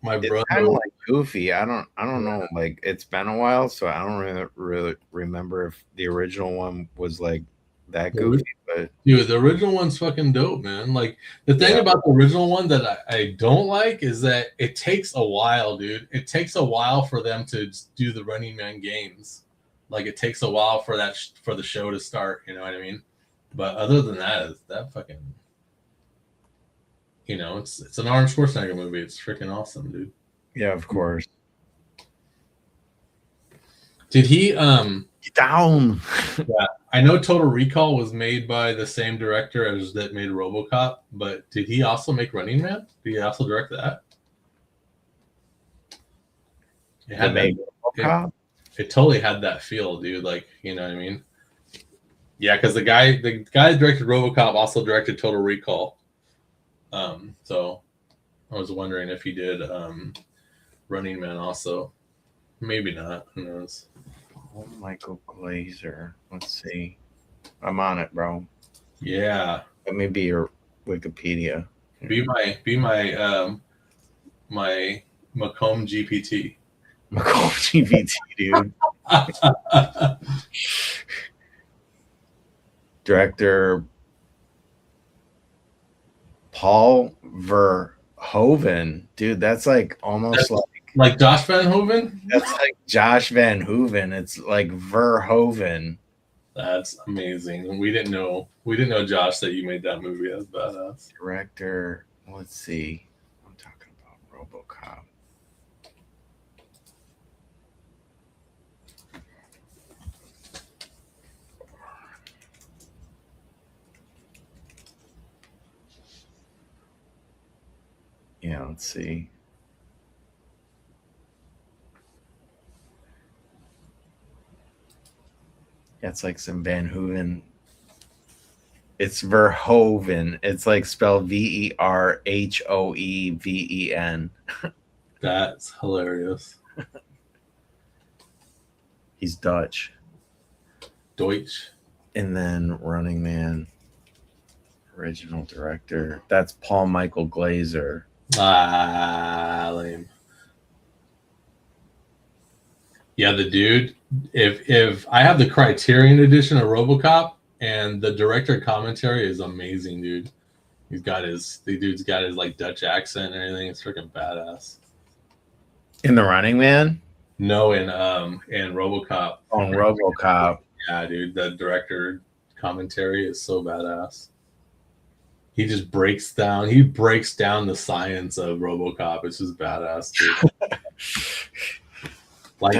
S1: my brother
S2: kind of like goofy. I don't know. Like, it's been a while, so I don't really remember if the original one was like that goofy. But
S1: dude, the original one's fucking dope, man. Like, the thing about the original one that I don't like is that it takes a while, dude. It takes a while for them to do the Running Man games. Like, it takes a while for the show to start. You know what I mean? But other than that fucking, you know, it's an Arnold Schwarzenegger movie. It's freaking awesome, dude.
S2: Yeah, of course.
S1: Did he
S2: Get down?
S1: Yeah, I know Total Recall was made by the same director as that made RoboCop, but did he also make Running Man? Did he also direct that? It totally had that feel, dude. Like, you know what I mean? Yeah, because the guy that directed RoboCop also directed Total Recall. So I was wondering if he did Running Man also. Maybe not. Who knows?
S2: Oh, Michael Glazer. Let's see. I'm on it, bro.
S1: Yeah.
S2: Let me be your Wikipedia.
S1: Be my my Macomb GPT.
S2: Macomb GPT, dude. Director Paul Verhoeven. Dude, that's like almost
S1: like Josh Van Hoeven?
S2: That's like Josh Van Hoeven. It's like Verhoeven.
S1: That's amazing. We didn't know Josh that you made that movie. That's badass.
S2: Director, let's see. I'm talking about RoboCop. Yeah, let's see. Yeah, it's like some Van Hoeven. It's Verhoeven. It's like spelled Verhoeven.
S1: That's hilarious.
S2: He's Dutch.
S1: Deutsch.
S2: And then Running Man. Original director. That's Paul Michael Glazer.
S1: Lame. Yeah, the dude. If I have the Criterion edition of RoboCop, and the director commentary is amazing, dude. The dude's got his like Dutch accent and everything. It's freaking badass.
S2: In the Running Man?
S1: No, in RoboCop.
S2: On RoboCop.
S1: Yeah, dude, the director commentary is so badass. He just breaks down the science of RoboCop. It's just badass, dude. Like,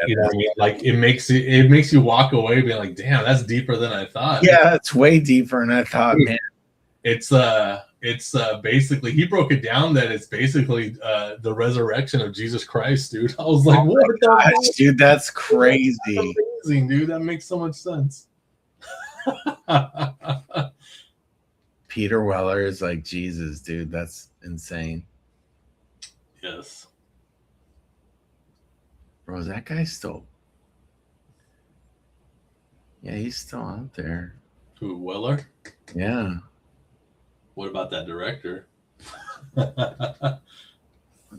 S1: you know what I mean? Like, it makes you walk away being like, damn, that's deeper than I thought.
S2: Yeah, it's way deeper than I thought, man.
S1: It's basically, he broke it down that it's basically the resurrection of Jesus Christ, dude. I was like, what the
S2: gosh, dude, that's crazy.
S1: That's amazing, dude. That makes so much sense.
S2: Peter Weller is like Jesus, dude. That's insane.
S1: Yes.
S2: Bro, is that guy still? Yeah, he's still out there.
S1: Who, Weller?
S2: Yeah.
S1: What about that director?
S2: Let's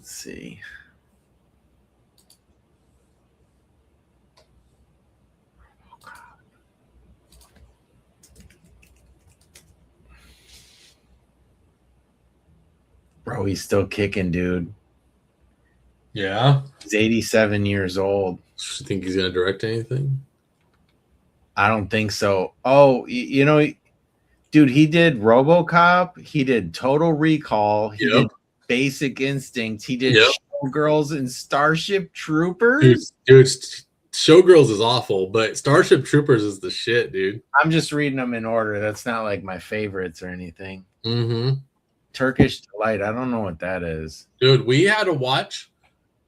S2: see. Bro, he's still kicking, dude.
S1: Yeah.
S2: He's 87 years old.
S1: You think he's going to direct anything?
S2: I don't think so. Oh, you know, dude, he did RoboCop. He did Total Recall. He did Basic Instinct. He did Showgirls and Starship Troopers.
S1: Dude, Showgirls is awful, but Starship Troopers is the shit, dude.
S2: I'm just reading them in order. That's not like my favorites or anything.
S1: Mm-hmm.
S2: Turkish Delight. I don't know what that is.
S1: Dude, we had to watch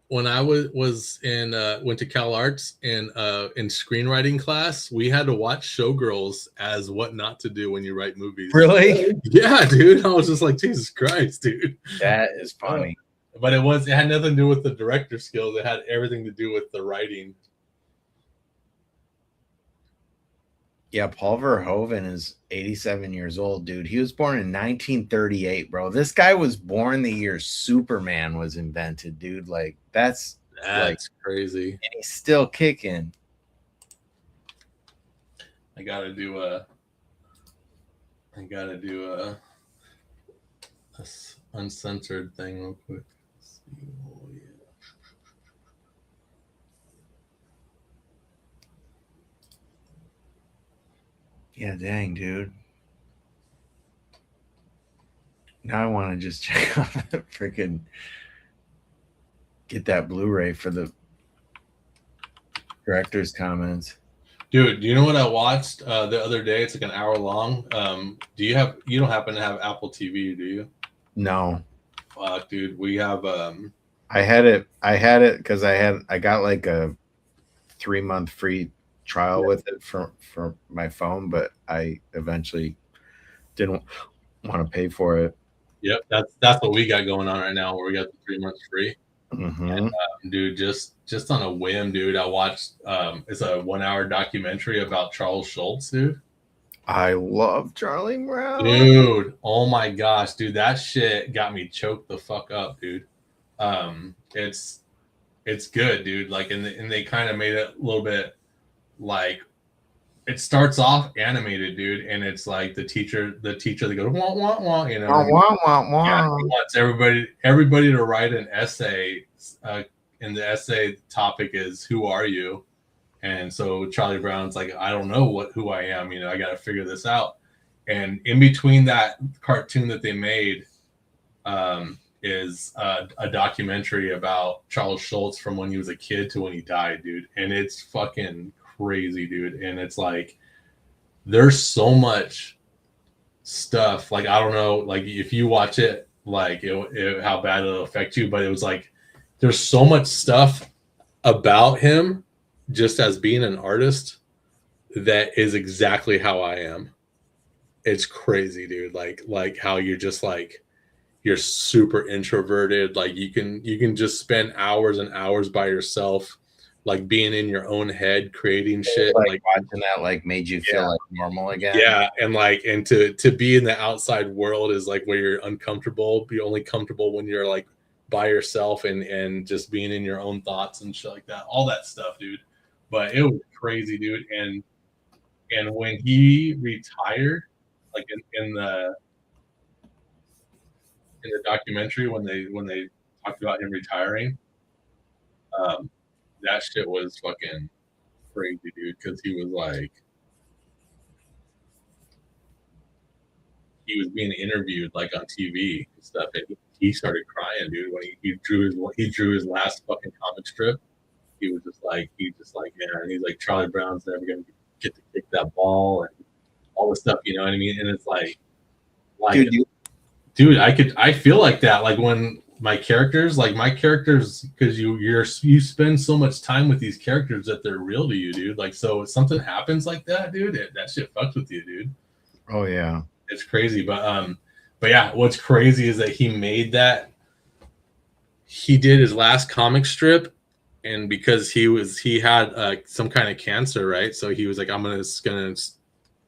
S1: when I was in went to Cal Arts and in screenwriting class. We had to watch Showgirls as what not to do when you write movies.
S2: Really?
S1: Yeah, dude. I was just like, Jesus Christ, dude.
S2: That is funny.
S1: But it had nothing to do with the director skills. It had everything to do with the writing.
S2: Yeah, Paul Verhoeven is 87 years old, dude. He was born in 1938, bro. This guy was born the year Superman was invented, dude. Like, that's like
S1: crazy.
S2: And he's still kicking.
S1: I gotta do a uncensored thing real quick. Oh, yeah.
S2: Yeah, dang, dude. Now I want to just check out the freaking get that Blu-ray for the director's comments.
S1: Dude, do you know what I watched the other day? It's like an hour long. You don't happen to have Apple TV, do you?
S2: No.
S1: Fuck, dude. We have
S2: I had it because I got like a 3-month free trial with it for my phone, but I eventually didn't want to pay for it.
S1: Yep, that's what we got going on right now, where we got the 3 months free.
S2: Mm-hmm.
S1: And, dude, just on a whim, dude, I watched it's a 1-hour documentary about Charles Schultz, dude.
S2: I love Charlie Brown,
S1: dude. Oh my gosh, dude, that shit got me choked the fuck up, dude. It's good, dude. Like, and they kind of made it a little bit like, it starts off animated, dude, and it's like the teacher that goes wah wah wah, you know.
S2: Wah, wah, wah.
S1: Yeah, he wants everybody to write an essay, and the essay topic is "Who are you?" And so Charlie Brown's like, I don't know who I am, you know, I got to figure this out. And in between that cartoon that they made, is a documentary about Charles Schultz from when he was a kid to when he died, dude, and it's fucking crazy, dude. And it's like, there's so much stuff, like, I don't know, like, if you watch it, like, how bad it'll affect you, but it was like, there's so much stuff about him just as being an artist that is exactly how I am. It's crazy, dude. Like how you're just like, you're super introverted, like you can just spend hours and hours by yourself, like being in your own head, creating shit.
S2: Like watching that like made you feel like normal again.
S1: Yeah, and like, and to be in the outside world is like where you're uncomfortable. Be only comfortable when you're like by yourself and just being in your own thoughts and shit like that. All that stuff, dude. But it was crazy, dude. And when he retired, like in the documentary, when they talked about him retiring, that shit was fucking crazy, dude. Because he was like, he was being interviewed like on TV and stuff, and he started crying, dude, when he drew his last fucking comic strip. He was just like, yeah, and he's like, Charlie Brown's never gonna get to kick that ball and all this stuff, you know what I mean? And it's like dude, I feel like that, like when my characters, because you spend so much time with these characters that they're real to you, dude. Like, so if something happens like that, dude, that shit fucks with you, dude.
S2: Oh yeah,
S1: it's crazy. But yeah, what's crazy is that he did his last comic strip, and because he had some kind of cancer, right? So he was like, I'm gonna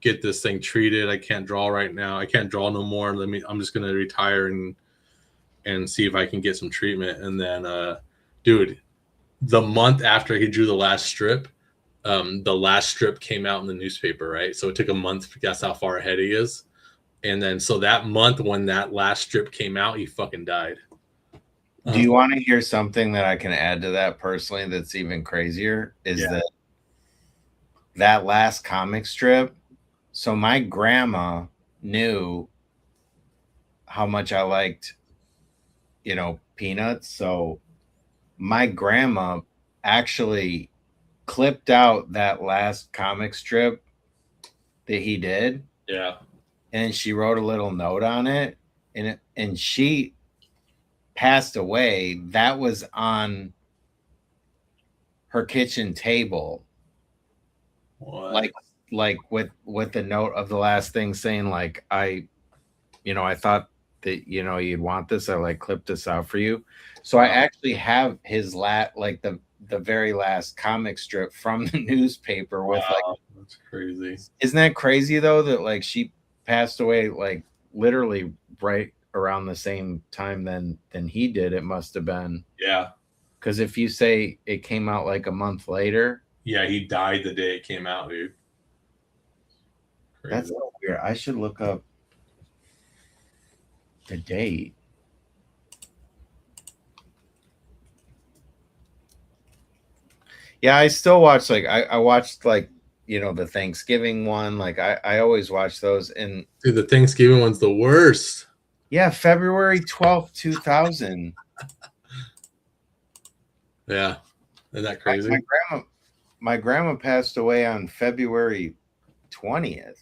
S1: get this thing treated. I can't draw right now. I can't draw no more. I'm just gonna retire and see if I can get some treatment. And then dude, the month after he drew the last strip, the last strip came out in the newspaper, right? So it took a month to guess how far ahead he is. And then so that month when that last strip came out, he fucking died.
S2: Do you want to hear something that I can add to that personally that's even crazier? Is that last comic strip? So my grandma knew how much I liked, Peanuts. So my grandma actually clipped out that last comic strip that he did.
S1: Yeah.
S2: And she wrote a little note on it, and she passed away. That was on her kitchen table.
S1: What?
S2: Like with the note of the last thing saying like, I thought that, you'd want this. I like clipped this out for you. So I actually have his the very last comic strip from the newspaper with
S1: that's crazy.
S2: Isn't that crazy though, that like she passed away like literally right around the same time than he did? It must have been.
S1: Yeah.
S2: Because if you say it came out like a month later.
S1: Yeah, he died the day it came out, dude.
S2: Crazy. That's so weird. I should look up the date. Yeah, I still watch I watched the Thanksgiving one. Like I always watch those. And
S1: dude, the Thanksgiving one's the worst.
S2: Yeah, February 12th, 2000.
S1: Yeah. Isn't that crazy?
S2: My grandma passed away on February 20th.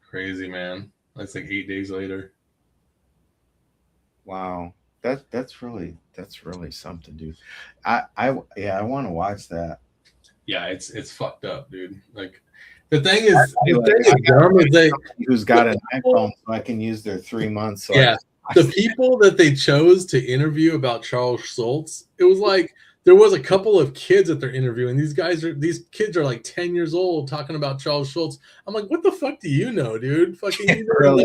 S1: Crazy, man. That's like 8 days later.
S2: Wow. That's really something, dude. I want to watch that.
S1: Yeah, it's fucked up, dude. Like the thing is
S2: who's got an iPhone, so I can use their 3 months. So
S1: yeah, the people that they chose to interview about Charles Schulz, it was like there was a couple of kids that they're interviewing. These kids are like 10 years old talking about Charles Schulz. I'm like, what the fuck do you know, dude? Fucking
S2: really?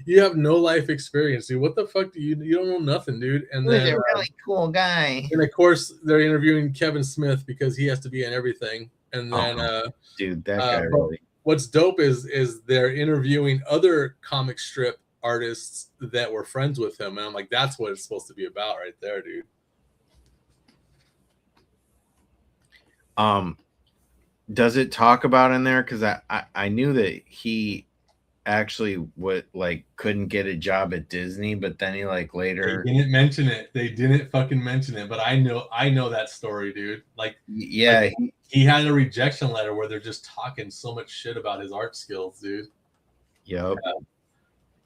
S1: You have no life experience, dude. What the fuck do you don't know nothing, dude? And
S2: then a really cool guy.
S1: And of course they're interviewing Kevin Smith because he has to be in everything. And then
S2: dude, that guy really.
S1: What's dope is they're interviewing other comic strip artists that were friends with him. And I'm like, that's what it's supposed to be about right there, dude.
S2: Does it talk about in there? Because I knew that he actually couldn't get a job at Disney, but then he later
S1: they didn't mention it. They didn't fucking mention it, but I know that story, dude.
S2: Yeah,
S1: he had a rejection letter where they're just talking so much shit about his art skills, dude.
S2: Yep.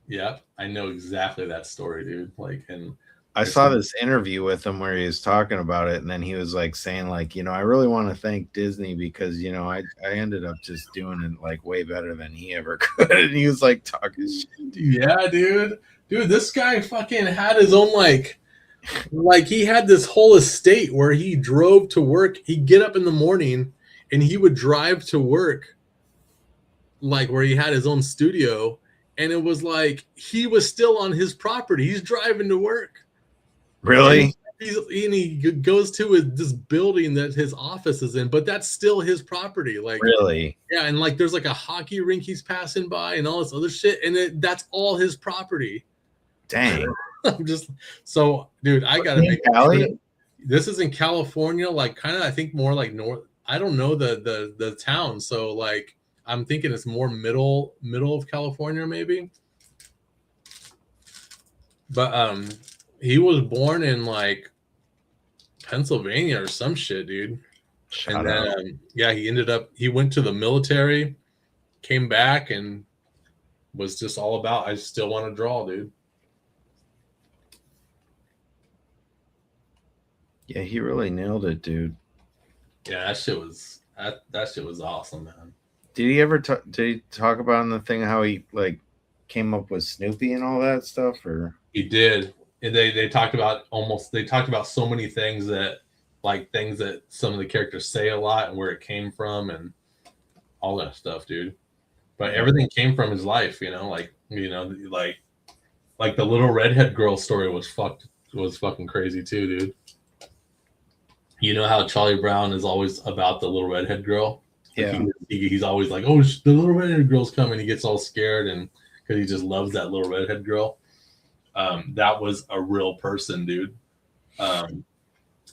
S1: Yep. I know exactly that story, dude. And
S2: I saw this interview with him where he was talking about it, and then he was saying I really want to thank Disney because I ended up just doing it way better than he ever could. And he was talking shit.
S1: Yeah, dude, this guy fucking had his own he had this whole estate where he drove to work. He'd get up in the morning and he would drive to work, where he had his own studio, and it was he was still on his property. He's driving to work.
S2: Really?
S1: And he goes to this building that his office is in, but that's still his property.
S2: Really?
S1: Yeah, and there's a hockey rink he's passing by and all this other shit, and that's all his property.
S2: Dang.
S1: I'm just so, dude. I gotta make
S2: Cali.
S1: This is in California, like kind of I think more like north. I don't know the town, so like I'm thinking it's more middle of California maybe. But he was born in like Pennsylvania or some shit, dude.
S2: Shout
S1: And then yeah, he went to the military, came back, and was just all about I still want to draw, dude.
S2: Yeah, he really nailed it, dude.
S1: Yeah, that shit was awesome, man.
S2: Did he ever did he talk about in the thing how he like came up with Snoopy and all that stuff? Or
S1: He did. And they talked about so many things that some of the characters say a lot and where it came from and all that stuff, dude. But everything came from his life, like the little redhead girl story was fucking crazy too, dude. You know how Charlie Brown is always about the little redhead girl?
S2: Yeah.
S1: He's always like, oh, the little redhead girl's coming. He gets all scared and because he just loves that little redhead girl. That was a real person, dude.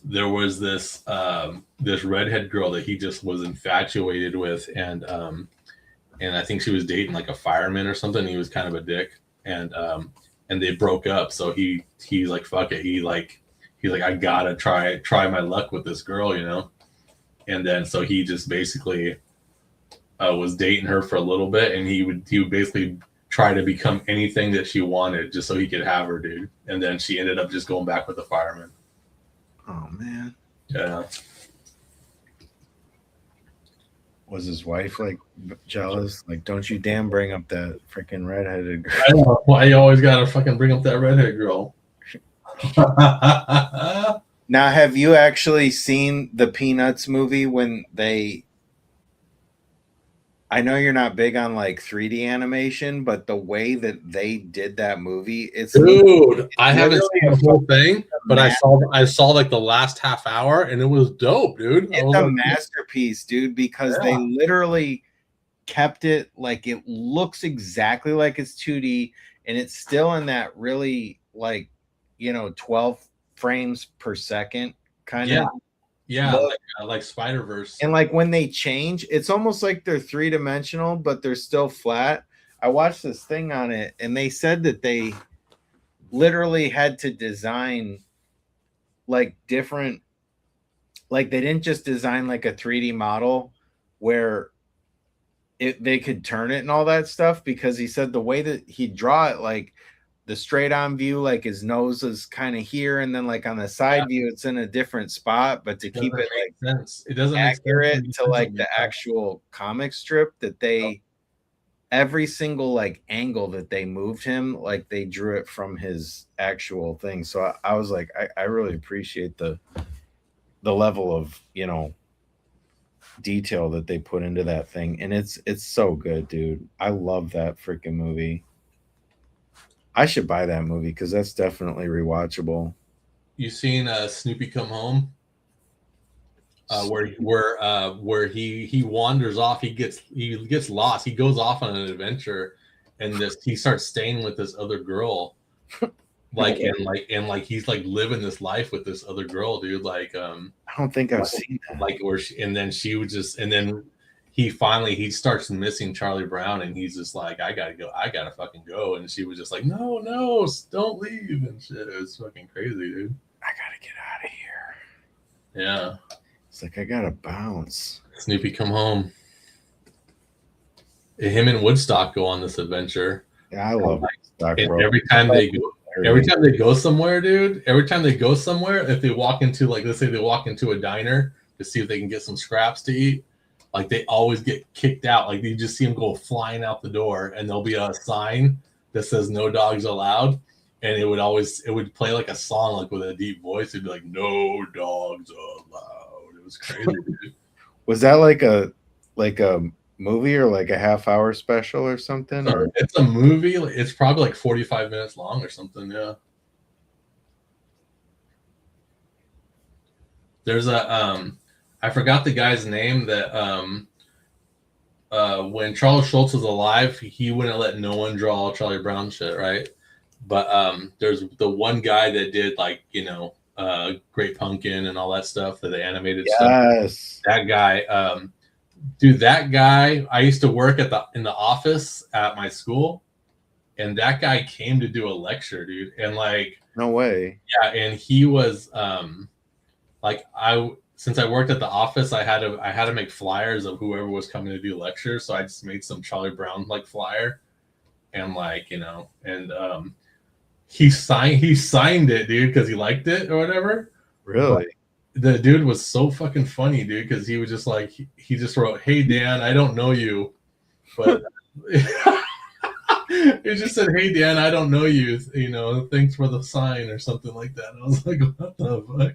S1: There was this redhead girl that he just was infatuated with, and I think she was dating like a fireman or something. He was kind of a dick, and they broke up. So he's like, fuck it. He's like, I gotta try my luck with this girl, And then so he just basically was dating her for a little bit, and he would basically try to become anything that she wanted just so he could have her, dude. And then she ended up just going back with the fireman.
S2: Oh man.
S1: Yeah.
S2: Was his wife like jealous? Like, don't you damn bring up that freaking redheaded girl.
S1: I don't know why you always gotta fucking bring up that redhead girl.
S2: Now, have you actually seen the Peanuts movie when I know you're not big on like 3D animation, but the way that they did that movie,
S1: dude, I haven't seen the whole thing, but I saw like the last half hour and it was dope, dude.
S2: It's a masterpiece, dude, because they literally kept it like it looks exactly like it's 2D and it's still in that really like 12 frames per second kind of.
S1: Yeah, like Spider-Verse.
S2: And like when they change, it's almost like they're 3-dimensional, but they're still flat. I watched this thing on it, and they said that they literally had to design like different, like they didn't just design like a 3D model where they could turn it and all that stuff, because he said the way that he'd draw it, like the straight on view, like his nose is kind of here, and then like on the side view it's in a different spot, but to keep it like
S1: it doesn't
S2: accurate to like the actual comic strip, that they every single like angle that they moved him, like they drew it from his actual thing. So I was like, I really appreciate the level of detail that they put into that thing, and it's so good, dude. I love that freaking movie. I should buy that movie because that's definitely rewatchable.
S1: You seen Snoopy Come Home? Where he wanders off, he gets lost, he goes off on an adventure, and he starts staying with this other girl, and he's like living this life with this other girl, dude. Like I
S2: don't think I've seen that.
S1: Like and then she would just, and then he starts missing Charlie Brown, and he's just like, I gotta fucking go, and she was just like, no, don't leave and shit. It was fucking crazy, dude.
S2: I gotta get out of here.
S1: Yeah,
S2: it's like I gotta bounce.
S1: Snoopy Come Home. Him and Woodstock go on this adventure.
S2: Yeah, I love Woodstock, bro.
S1: Every time they go somewhere, dude. Every time they go somewhere, if they walk into, like, let's say they walk into a diner to see if they can get some scraps to eat, like they always get kicked out. Like you just see them go flying out the door, and there'll be a sign that says "No dogs allowed," and it would play like a song, like with a deep voice. It'd be like "No dogs allowed." It was crazy. Dude.
S2: Was that like a movie or like a half-hour special or something? Or?
S1: It's a movie. It's probably like 45 minutes long or something. Yeah. There's a I forgot the guy's name that when Charles Schultz was alive, he wouldn't let no one draw Charlie Brown shit, right? But there's the one guy that did, like, Great Pumpkin and all that stuff, the animated
S2: yes.
S1: stuff. That guy, dude, that guy. I used to work in the office at my school, and that guy came to do a lecture, dude. And like,
S2: no way.
S1: Yeah, and he was like since I worked at the office, I had to make flyers of whoever was coming to do lectures. So I just made some Charlie Brown like flyer, and like and he signed it, dude, because he liked it or whatever.
S2: Really?
S1: But the dude was so fucking funny, dude, because he was just like he just wrote, "Hey Dan, I don't know you, but." It just said, "Hey Dan, I don't know you. Thanks for the sign," or something like that. And I was like, "What the fuck?"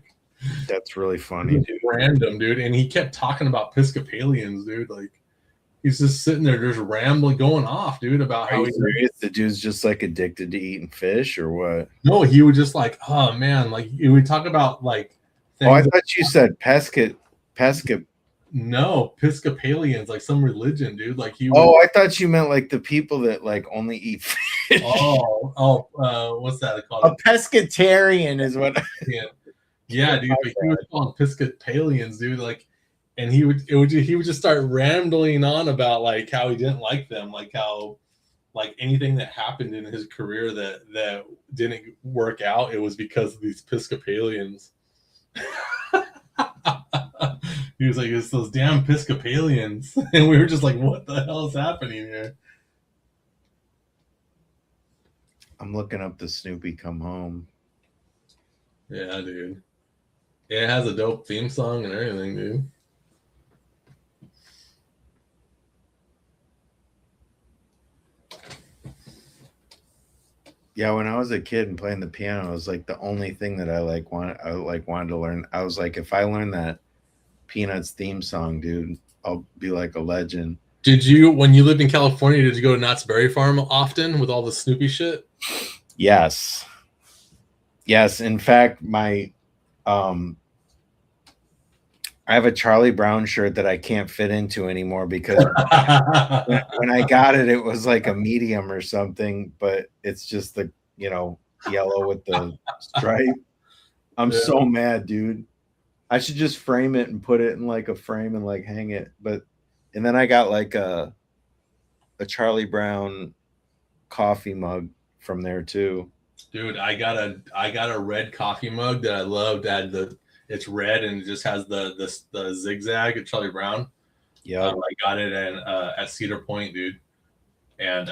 S2: That's really funny, dude.
S1: Random, dude. And he kept talking about Episcopalians, dude. Like he's just sitting there, just rambling, going off, dude, about how he's
S2: the dude's just like addicted to eating fish or what?
S1: No, he would just like, oh man, like we talk about like.
S2: Oh, I thought you said pesca.
S1: No, Episcopalians, like some religion, dude. Like he.
S2: I thought you meant like the people that like only eat fish.
S1: What's that called?
S2: A pescatarian is what.
S1: Yeah, dude. But he was calling Episcopalians, dude. Like, and he would just start rambling on about like how he didn't like them, like how like anything that happened in his career that didn't work out, it was because of these Episcopalians. He was like, "It's those damn Episcopalians," and we were just like, "What the hell is happening here?"
S2: I'm looking up the Snoopy Come Home.
S1: Yeah, dude. Yeah, it has a dope theme song and everything, dude.
S2: Yeah, when I was a kid and playing the piano, it was like the only thing that I wanted to learn. I was like, if I learn that Peanuts theme song, dude, I'll be like a legend.
S1: Did you, when you lived in California, did you go to Knott's Berry Farm often with all the Snoopy shit?
S2: Yes. In fact, I have a Charlie Brown shirt that I can't fit into anymore because when I got it, it was like a medium or something, but it's just the, yellow with the stripe. I'm so mad, dude. I should just frame it and put it in like a frame and like hang it. And then I got like a Charlie Brown coffee mug from there too.
S1: Dude, I got a red coffee mug that I loved. It's red and it just has the zigzag of Charlie Brown.
S2: Yeah,
S1: I got it at Cedar Point, dude, and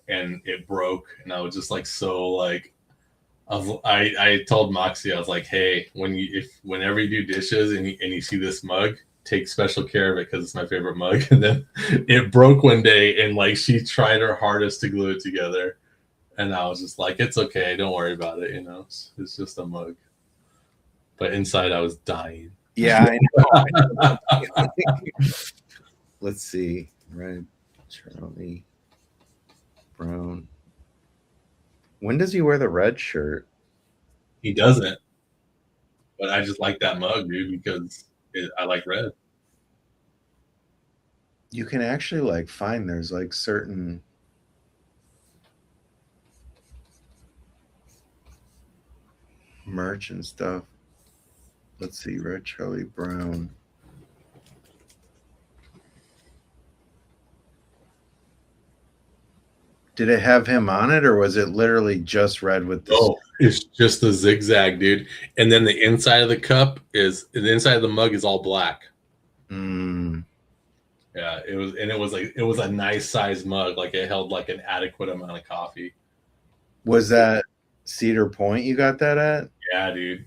S1: it broke, and I was just like so like, I told Moxie, I was like, hey, whenever you do dishes and you see this mug, take special care of it because it's my favorite mug. And then it broke one day, and like she tried her hardest to glue it together, and I was just like, it's okay, don't worry about it, it's just a mug. But inside, I was dying.
S2: Yeah, I know. Let's see. Red Charlie Brown. When does he wear the red shirt?
S1: He doesn't. But I just like that mug, dude, because I like red.
S2: You can actually like find there's like certain merch and stuff. Let's see, Red Charlie Brown. Did it have him on it, or was it literally just red with this?
S1: Oh, it's just the zigzag, dude. And then the inside of the inside of the mug is all black. Yeah, it was a nice size mug. Like it held like an adequate amount of coffee.
S2: Was that Cedar Point you got that at?
S1: Yeah, dude.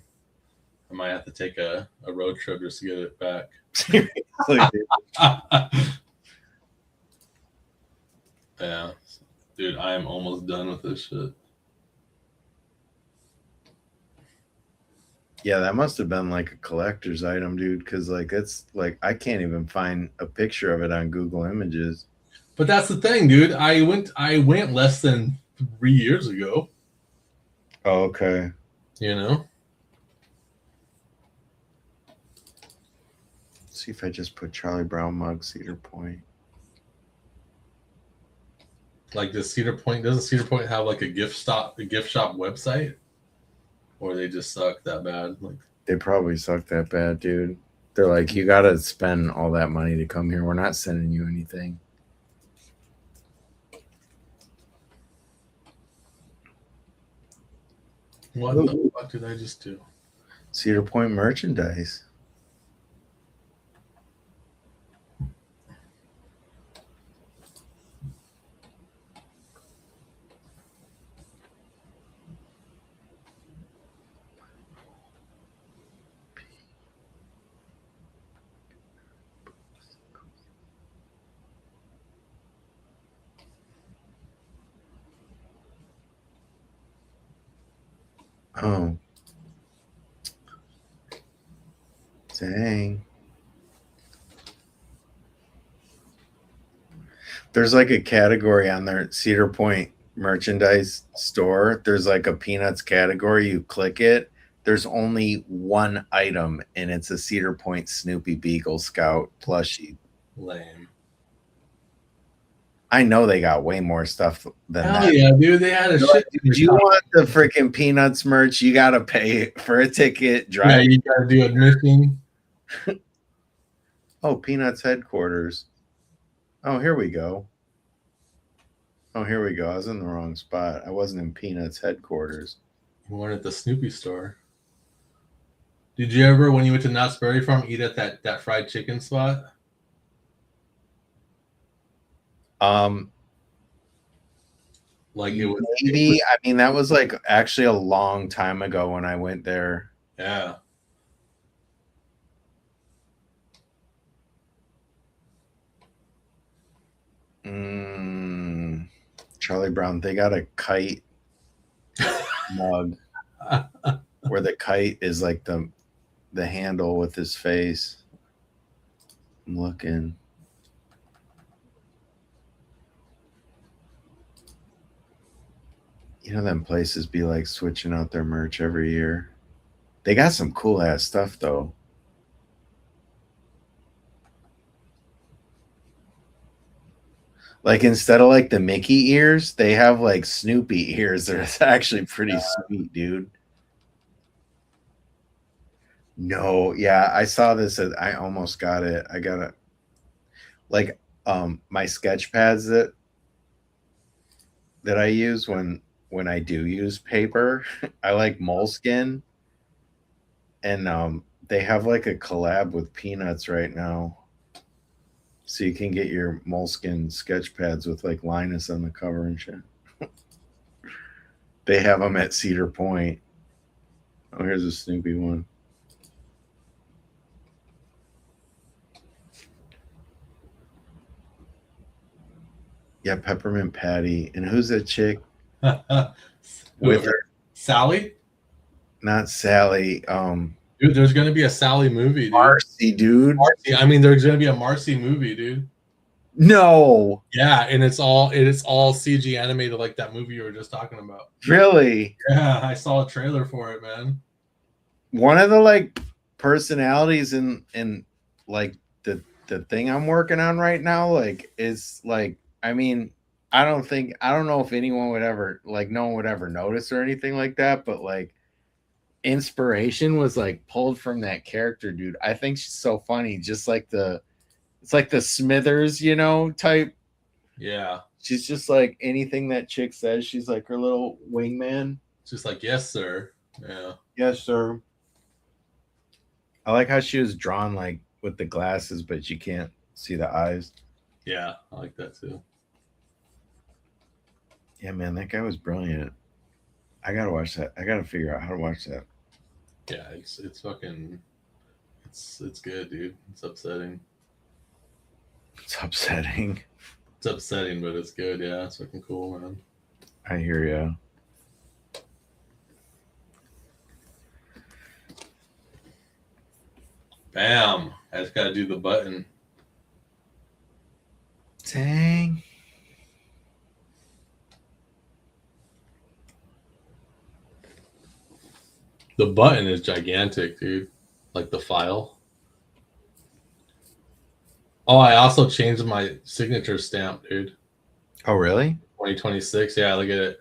S1: I might have to take a road trip just to get it back. Yeah. Dude, I am almost done with this shit.
S2: Yeah, that must have been like a collector's item, dude, because like it's like I can't even find a picture of it on Google Images.
S1: But that's the thing, dude. I went less than 3 years ago.
S2: Oh, okay.
S1: Let's
S2: see if I just put Charlie Brown mug Cedar Point.
S1: Like doesn't Cedar Point have like a gift shop website? Or they just suck that bad. Like
S2: they probably suck that bad, dude. They're like, you gotta spend all that money to come here. We're not sending you anything.
S1: What the fuck did I just do?
S2: Cedar Point merchandise. Oh. Dang. There's like a category on their Cedar Point merchandise store. There's like a Peanuts category. You click it. There's only one item, and it's a Cedar Point Snoopy Beagle Scout plushie.
S1: Lame.
S2: I know they got way more stuff than
S1: Hell
S2: that.
S1: yeah, dude. They had a shit.
S2: If you want the freaking Peanuts merch, you got to pay for a ticket. Drive.
S1: Yeah, you got to do admission.
S2: Oh, Peanuts headquarters. Oh, here we go. Oh, here we go. I was in the wrong spot. I wasn't in Peanuts headquarters.
S1: You weren't at the Snoopy store. Did you ever, when you went to Knott's Berry Farm, eat at that fried chicken spot? Like it was
S2: maybe. I mean, that was like actually a long time ago when I went there.
S1: Yeah.
S2: Charlie Brown, they got a kite mug where the kite is like the handle with his face. I'm looking. You know, them places be like switching out their merch every year. They got some cool ass stuff though. Like instead of like the Mickey ears, they have like Snoopy ears. They're actually pretty sweet, dude. No, yeah, I saw this. I almost got it. I got it. Like my sketch pads that I use when I do use paper. I like Moleskin, and they have like a collab with Peanuts right now. So you can get your Moleskin sketch pads with like Linus on the cover and shit. They have them at Cedar Point. Oh, here's a Snoopy one. Yeah, Peppermint Patty. And who's that chick with her?
S1: Sally?
S2: Not Sally.
S1: Dude, there's gonna be a Sally movie, dude.
S2: Marcy, dude.
S1: Marcy. I mean, there's gonna be a Marcy movie, dude.
S2: No.
S1: Yeah, and it's all CG animated like that movie you were just talking about.
S2: Really?
S1: Yeah, I saw a trailer for it, man.
S2: One of the like personalities in like the thing I'm working on right now, like, is like, I mean, I don't know if anyone would ever, like, no one would ever notice or anything like that, but like inspiration was like pulled from that character, dude. I think she's so funny, just like it's like the Smithers, you know, type.
S1: Yeah.
S2: She's just like anything that chick says, she's like her little wingman.
S1: Just like, yes, sir. Yeah.
S2: Yes, sir. I like how she was drawn like with the glasses, but you can't see the eyes.
S1: Yeah, I like that too.
S2: Yeah, man, that guy was brilliant. I gotta watch that. I gotta figure out how to watch that.
S1: Yeah, it's fucking, it's good, dude. It's upsetting.
S2: It's upsetting.
S1: It's upsetting, but it's good. Yeah, it's fucking cool, man.
S2: I hear ya.
S1: Bam! I just gotta do the button.
S2: Dang.
S1: The button is gigantic, dude. Like the file. Oh, I also changed my signature stamp, dude.
S2: Oh, really?
S1: 2026. Yeah, look at it.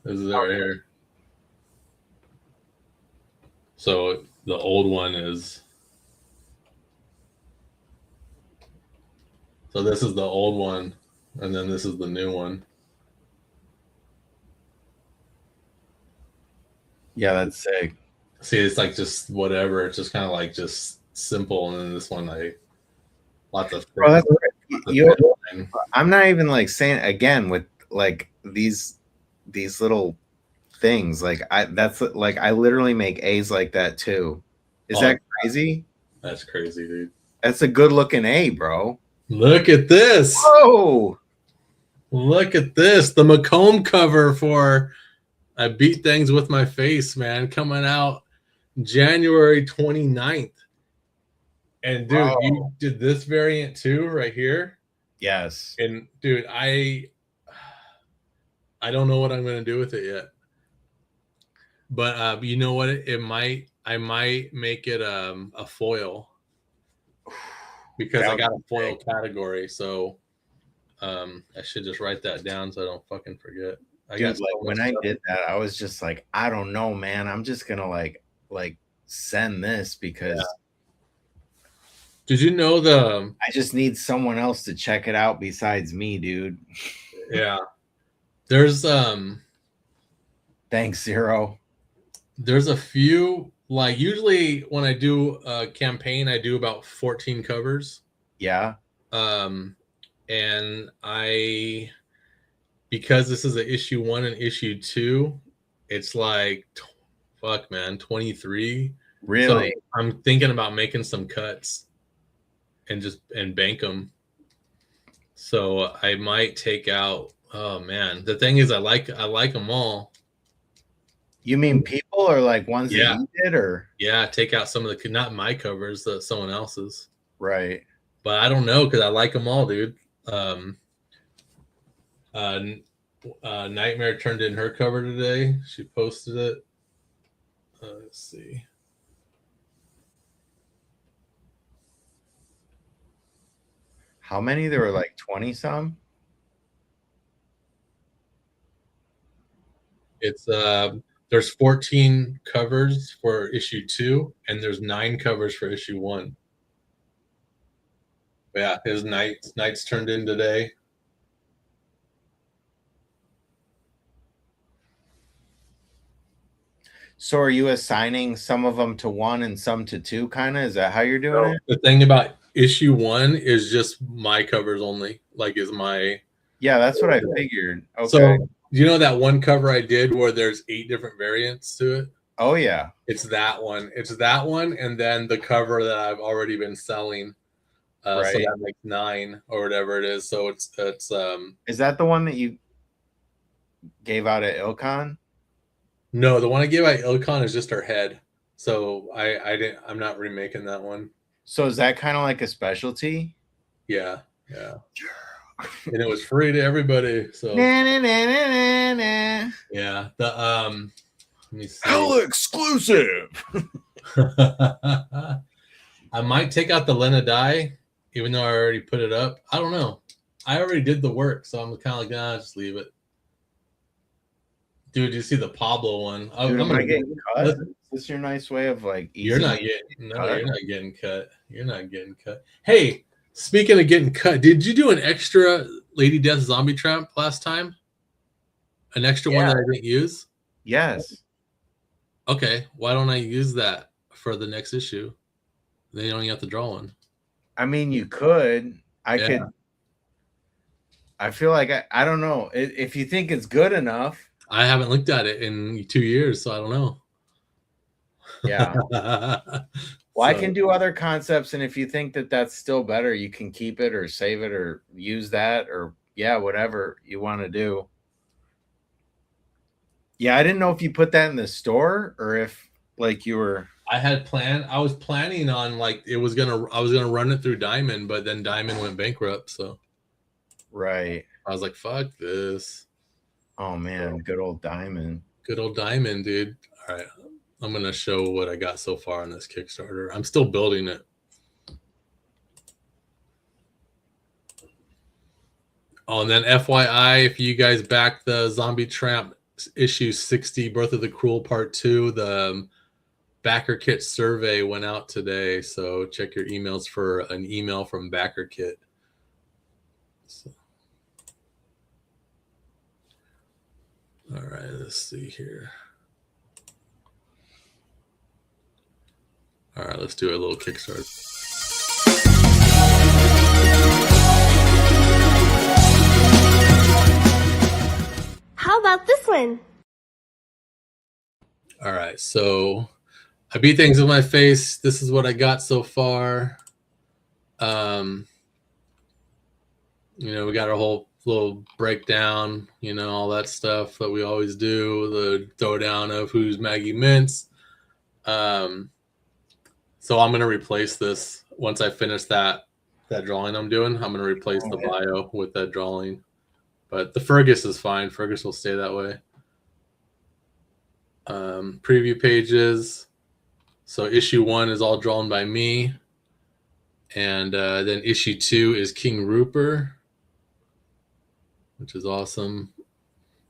S1: This is it right here. So the old one is. So this is the old one, and then this is the new one.
S2: Yeah, that's sick.
S1: See, it's like just whatever. It's just kind of like just simple, and then this one like lots of.
S2: Oh, that's right. I'm not even like saying again with like these little things. Like that's like I literally make A's like that too. Is that crazy?
S1: That's crazy, dude.
S2: That's a good looking A, bro.
S1: Look at this.
S2: Whoa.
S1: Look at this. The Macomb cover for I Beat Things With My Face, man, coming out January 29th. And dude, you did this variant too, right here.
S2: Yes.
S1: And dude, I don't know what I'm gonna do with it yet. But you know what? I might make it a foil because I got a foil category. So I should just write that down so I don't fucking forget.
S2: Dude, like when I did that, I was just like, I don't know, man. I'm just gonna like send this because.
S1: Yeah. Did you know
S2: I just need someone else to check it out besides me, dude.
S1: Yeah. There's
S2: Thanks, Zero.
S1: There's a few, like usually when I do a campaign, I do about 14 covers.
S2: Yeah.
S1: And because this is an issue 1 and issue 2, it's like fuck, man, 23.
S2: Really?
S1: So I'm thinking about making some cuts and bank them. So I might take out. Oh man, the thing is, I like them all.
S2: You mean people or like ones that you did, or
S1: take out some of the not my covers, someone else's.
S2: Right.
S1: But I don't know because I like them all, dude. Nightmare turned in her cover today. She posted it. Let's see.
S2: How many? There were like 20 some.
S1: It's there's 14 covers for issue 2, and there's 9 covers for issue 1. Yeah, his Knights turned in today.
S2: So are you assigning some of them to 1 and some to 2? Kind of, is that how you're doing it?
S1: The thing about issue 1 is just my covers only. Like is my.
S2: Yeah, that's what I figured. Okay.
S1: So you know that one cover I did where there's 8 different variants to it?
S2: Oh yeah.
S1: It's that one. It's that one, and then the cover that I've already been selling. Right. So that makes 9 or whatever it is. So it's
S2: Is that the one that you gave out at Ilcon?
S1: No, the one I gave out at Ilcon is just her head. So I'm not remaking that one.
S2: So is that kind of like a specialty?
S1: Yeah. And it was free to everybody. So
S2: yeah,
S1: the let me see.
S2: Hell exclusive.
S1: I might take out the Lena Dye, even though I already put it up. I don't know. I already did the work, so I'm kind of like, nah, just leave it. Dude, you see the Pablo one?
S2: Dude, am I getting cut? Is this your nice way of like?
S1: You're not getting cut. You're not getting cut. Hey, speaking of getting cut, did you do an extra Lady Death Zombie Tramp last time? An extra one that I didn't use?
S2: Yes.
S1: Okay, why don't I use that for the next issue? Then you don't even have to draw one.
S2: I mean, you could. I could. I feel like I don't know if you think it's good enough.
S1: I haven't looked at it in 2 years, so I don't know.
S2: Yeah. Well, I can do other concepts, and if you think that that's still better, you can keep it or save it or use that or whatever you want to do. Yeah, I didn't know if you put that in the store or if like you were.
S1: I was planning on like I was gonna run it through Diamond, but then Diamond went bankrupt, so.
S2: Right.
S1: I was like, fuck this.
S2: Oh man, good old Diamond.
S1: Good old Diamond, dude. All right. I'm going to show what I got so far on this Kickstarter. I'm still building it. Oh, and then FYI, if you guys back the Zombie Tramp issue 60, Birth of the Cruel Part 2, the Backer Kit survey went out today, so check your emails for an email from Backer Kit. So. All right, let's see here. All right, let's do a little Kickstarter.
S3: How about this one?
S1: All right, so I beat things with my face. This is what I got so far. We got our whole little breakdown, all that stuff that we always do, the throwdown of who's Maggie Mintz. So I'm going to replace this once I finish that drawing I'm doing. I'm going to replace the bio with that drawing. But the Fergus is fine. Fergus will stay that way. Preview pages. So issue 1 is all drawn by me. And then issue 2 is King Rupert, which is awesome.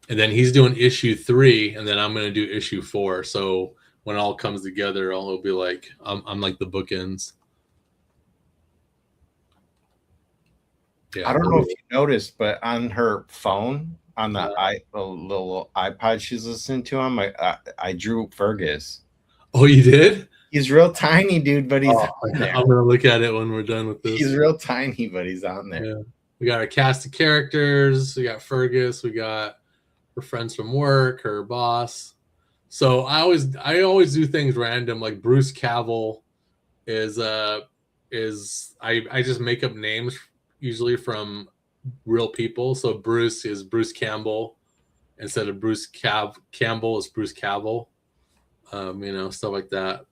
S1: And then he's doing issue 3, and then I'm going to do issue 4. So when it all comes together, it'll be like, I'm like the bookends.
S2: Yeah, I don't know if you noticed, but on her phone, on the little iPod she's listening to, I drew Fergus.
S1: Oh, you did?
S2: He's real tiny, dude, but he's on there.
S1: I'm gonna look at it when we're done with this.
S2: He's real tiny, but he's on there.
S1: Yeah. We got our cast of characters. We got Fergus. We got her friends from work, her boss. So I always do things random. Like Bruce Cavill is I just make up names usually from real people. So Bruce is Bruce Campbell instead of Bruce Campbell is Bruce Cavill. Stuff like that.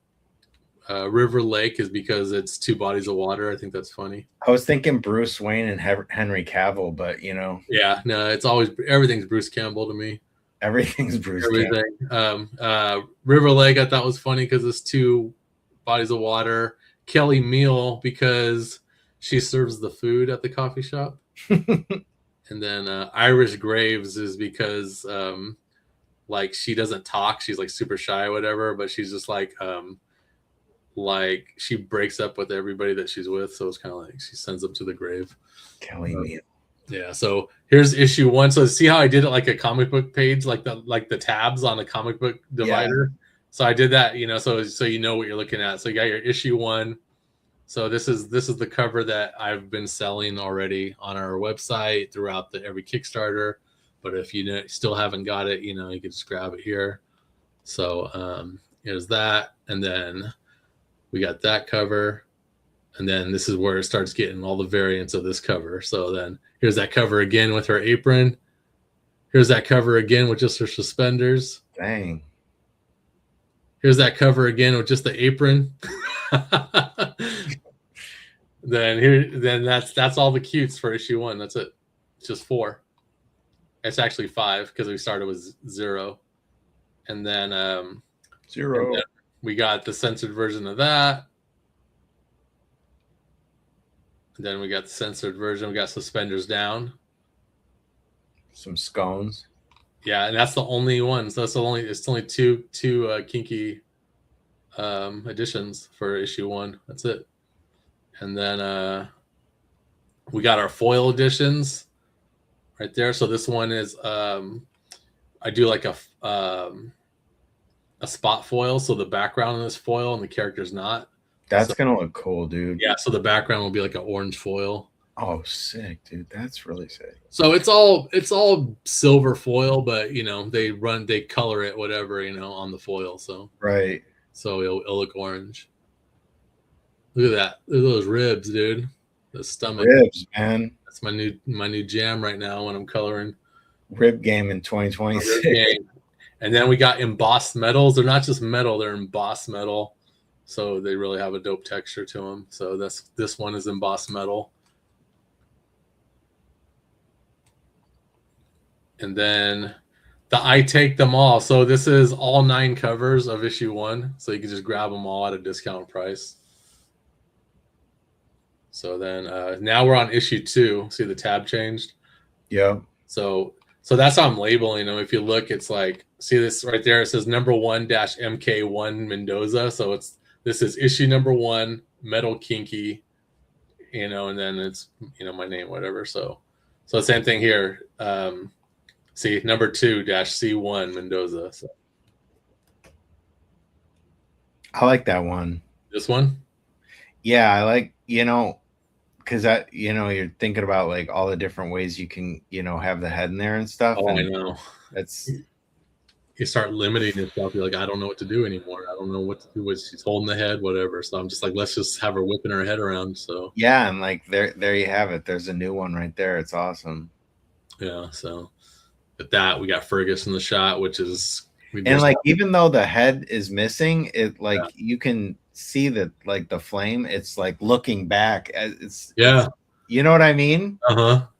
S1: River Lake is because it's 2 bodies of water. I think that's funny.
S2: I was thinking Bruce Wayne and Henry Cavill, but
S1: Yeah, no, it's always everything's Bruce Campbell to me.
S2: Everything's Bruce
S1: Campbell. River Lake I thought was funny because it's 2 bodies of water. Kelly Meal because she serves the food at the coffee shop. And then Irish Graves is because like she doesn't talk. She's like super shy or whatever, but she's just like she breaks up with everybody that she's with, so it's kind of like she sends them to the grave.
S2: Kelly Meal.
S1: Yeah, so here's issue 1. So see how I did it like a comic book page, like the tabs on a comic book divider. Yeah. So I did that, so you know what you're looking at. So you got your issue 1. So this is the cover that I've been selling already on our website throughout every Kickstarter. But if you still haven't got it, you can just grab it here. So here's that, and then we got that cover, and then this is where it starts getting all the variants of this cover. So then here's that cover again with her apron. Here's that cover again with just her suspenders.
S2: Dang.
S1: Here's that cover again with just the apron. Then that's all the cutes for issue 1. That's it. It's just 4. It's actually 5 because we started with 0. And then
S2: 0.
S1: And then we got the censored version of that. And then we got the censored version. We got suspenders down.
S2: Some scones.
S1: Yeah, and that's the only one. So it's only two kinky editions for issue 1. That's it. And then we got our foil editions right there. So this one is I do like a spot foil, so the background is foil and the character's not.
S2: That's gonna look cool, dude.
S1: Yeah, so the background will be like an orange foil.
S2: Oh, sick, dude. That's really sick.
S1: So it's all silver foil, but they color it whatever, on the foil. So
S2: right.
S1: So it'll look orange. Look at that. Look at those ribs, dude. The stomach.
S2: Ribs, man.
S1: That's my new jam right now when I'm coloring.
S2: Rib game in 2026.
S1: And then we got embossed metals. They're not just metal, they're embossed metal. So they really have a dope texture to them. So this one is embossed metal. And then I take them all. So this is all 9 covers of issue 1. So you can just grab them all at a discount price. So then now we're on issue 2. See the tab changed?
S2: Yeah.
S1: So So that's how I'm labeling them. If you look, it's like, see this right there. It says number 1-MK1 Mendoza. So this is issue number 1, Metal Kinky, and then it's my name, whatever. So same thing here. See number 2-C1 Mendoza. So.
S2: I like that one.
S1: This one?
S2: Yeah, I like, because you're thinking about like all the different ways you can, have the head in there and stuff.
S1: Oh,
S2: and
S1: I know. You start limiting yourself. You're like, I don't know what to do anymore. I don't know what to do with she's holding the head, whatever. So I'm just like, let's just have her whipping her head around. So
S2: yeah, and like there you have it. There's a new one right there. It's awesome.
S1: Yeah. So with that, we got Fergus in the shot, which is
S2: even though the head is missing, it like you can see that like the flame. It's like looking back. It's you know what I mean?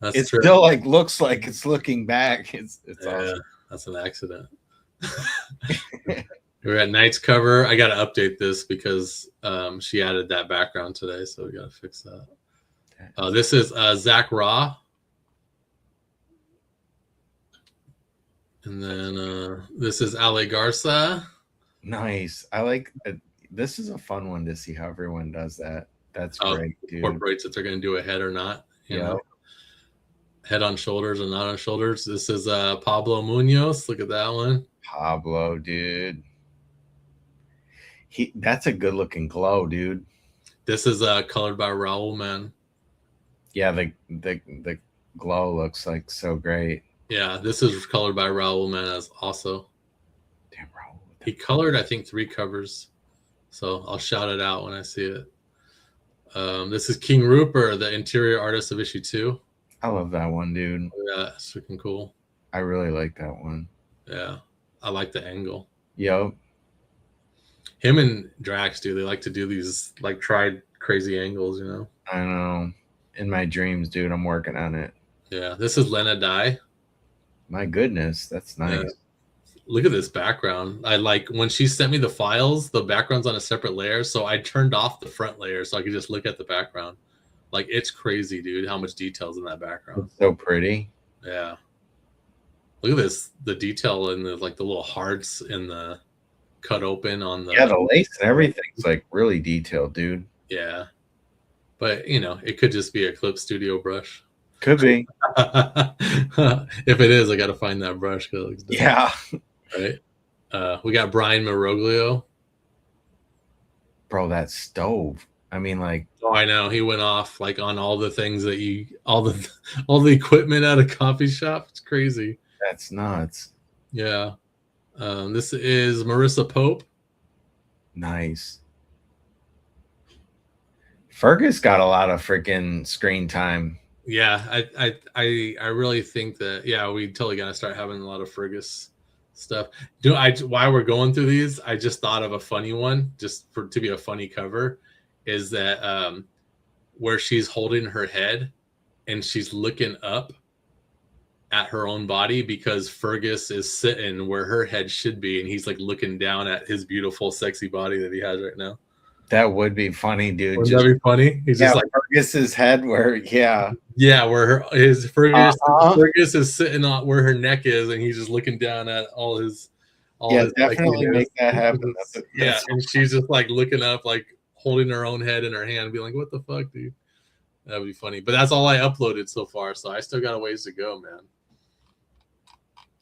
S1: That's
S2: true. Still like looks like it's looking back. It's awesome.
S1: That's an accident. We're at Knight's cover. I got to update this because she added that background today, so we got to fix that. This is Zach Raw, and then this is Ale Garza.
S2: Nice. I like. This is a fun one to see how everyone does that. That's great, dude.
S1: Incorporates if they're going to do a head or not. You know, head on shoulders or not on shoulders. This is Pablo Munoz. Look at that one.
S2: Pablo, dude. That's a good looking glow, dude.
S1: This is colored by Raul, man.
S2: Yeah, the glow looks like so great.
S1: Yeah, this is colored by Raul Manaz also.
S2: Damn, Raul.
S1: He colored, I think, 3 covers. So I'll shout it out when I see it. This is King Rupert, the interior artist of issue 2.
S2: I love that one, dude.
S1: Yeah, it's freaking cool.
S2: I really like that one.
S1: Yeah, I like the angle.
S2: Yep.
S1: Him and Drax, dude, they like to do these like tried crazy angles,
S2: I know. In my dreams, dude, I'm working on it.
S1: Yeah, this is Lena Dye.
S2: My goodness, that's nice.
S1: Yeah. Look at this background. I like when she sent me the files, the background's on a separate layer, so I turned off the front layer so I could just look at the background. Like, it's crazy, dude, how much detail's in that background.
S2: It's so pretty.
S1: Yeah. Look at this, the detail in the like the little hearts in the cut open on the
S2: the lace and everything's like really detailed, dude.
S1: Yeah. But it could just be a Clip Studio brush.
S2: Could be.
S1: If it is, I gotta find that brush because it looks dope.
S2: Yeah.
S1: Right. We got Brian Maroglio.
S2: Bro, that stove. I mean, like,
S1: oh, I know, he went off like on all the things that all the equipment at a coffee shop. It's crazy.
S2: That's nuts.
S1: Yeah. This is Marissa Pope.
S2: Nice. Fergus got a lot of freaking screen time.
S1: Yeah, I really think that we totally gotta start having a lot of Fergus stuff. While we're going through these, I just thought of a funny one, just to be a funny cover, is that where she's holding her head and she's looking up at her own body because Fergus is sitting where her head should be, and he's like looking down at his beautiful, sexy body that he has right now.
S2: That would be funny, dude.
S1: Wouldn't that be funny? He's just like
S2: Fergus's head, where
S1: where Fergus is sitting on where her neck is, and he's just looking down at all his.
S2: Definitely make that happen.
S1: And she's just like looking up, like holding her own head in her hand, being like, "What the fuck, dude?" That would be funny. But that's all I uploaded so far, so I still got a ways to go, man.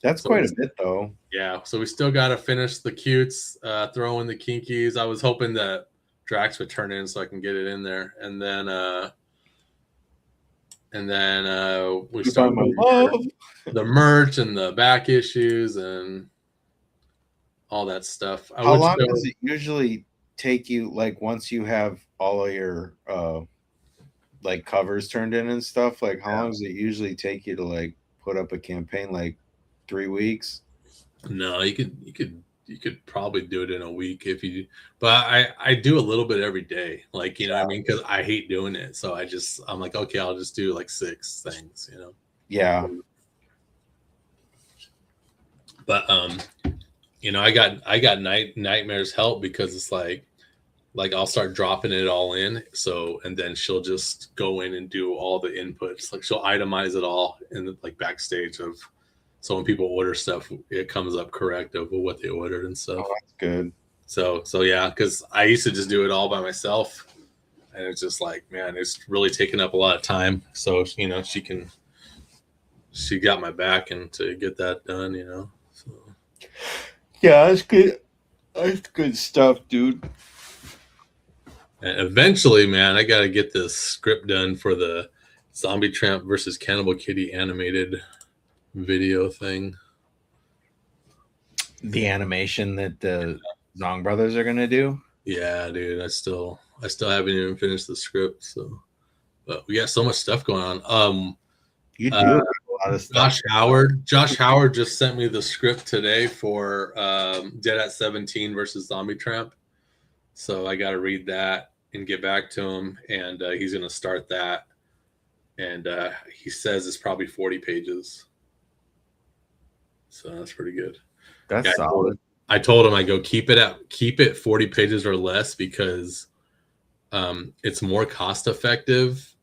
S2: That's quite a bit, though.
S1: Yeah, so we still got to finish the cutes, throw in the kinkies. I was hoping that Drax would turn in so I can get it in there, and then we start the merch and the back issues and all that stuff.
S2: How long does it usually take you? Like once you have all of your like covers turned in and stuff, like how long does it usually take you to like put up a campaign? Like 3 weeks? No,
S1: you could probably do it in a week but I do a little bit every day, like, what I mean, because I hate doing it, so I'm like, okay, I'll just do like 6 things,
S2: Yeah.
S1: But I got Nightmare's help because it's like I'll start dropping it all in, and then she'll just go in and do all the inputs, like she'll itemize it all in the, like backstage of So when people order stuff, it comes up correct of what they ordered and stuff.
S2: Oh, that's good.
S1: So yeah, because I used to just do it all by myself, and it's just like, man, it's really taking up a lot of time. So she got my back and to get that done, So
S2: Yeah, that's good. That's good stuff, dude.
S1: and eventually, man, I got to get this script done for the Zombie Tramp versus Cannibal Kitty animated video thing.
S2: The animation that the Zong brothers are gonna do.
S1: Yeah, dude, I still haven't even finished the script. So, but we got so much stuff going on.
S2: You do have a lot of stuff.
S1: Josh Howard just sent me the script today for Dead at 17 versus Zombie Tramp. So I got to read that and get back to him, and he's going to start that. And he says it's probably 40 pages. So that's pretty good.
S2: That's solid.
S1: I told him, I go, keep it 40 pages or less, because it's more cost effective,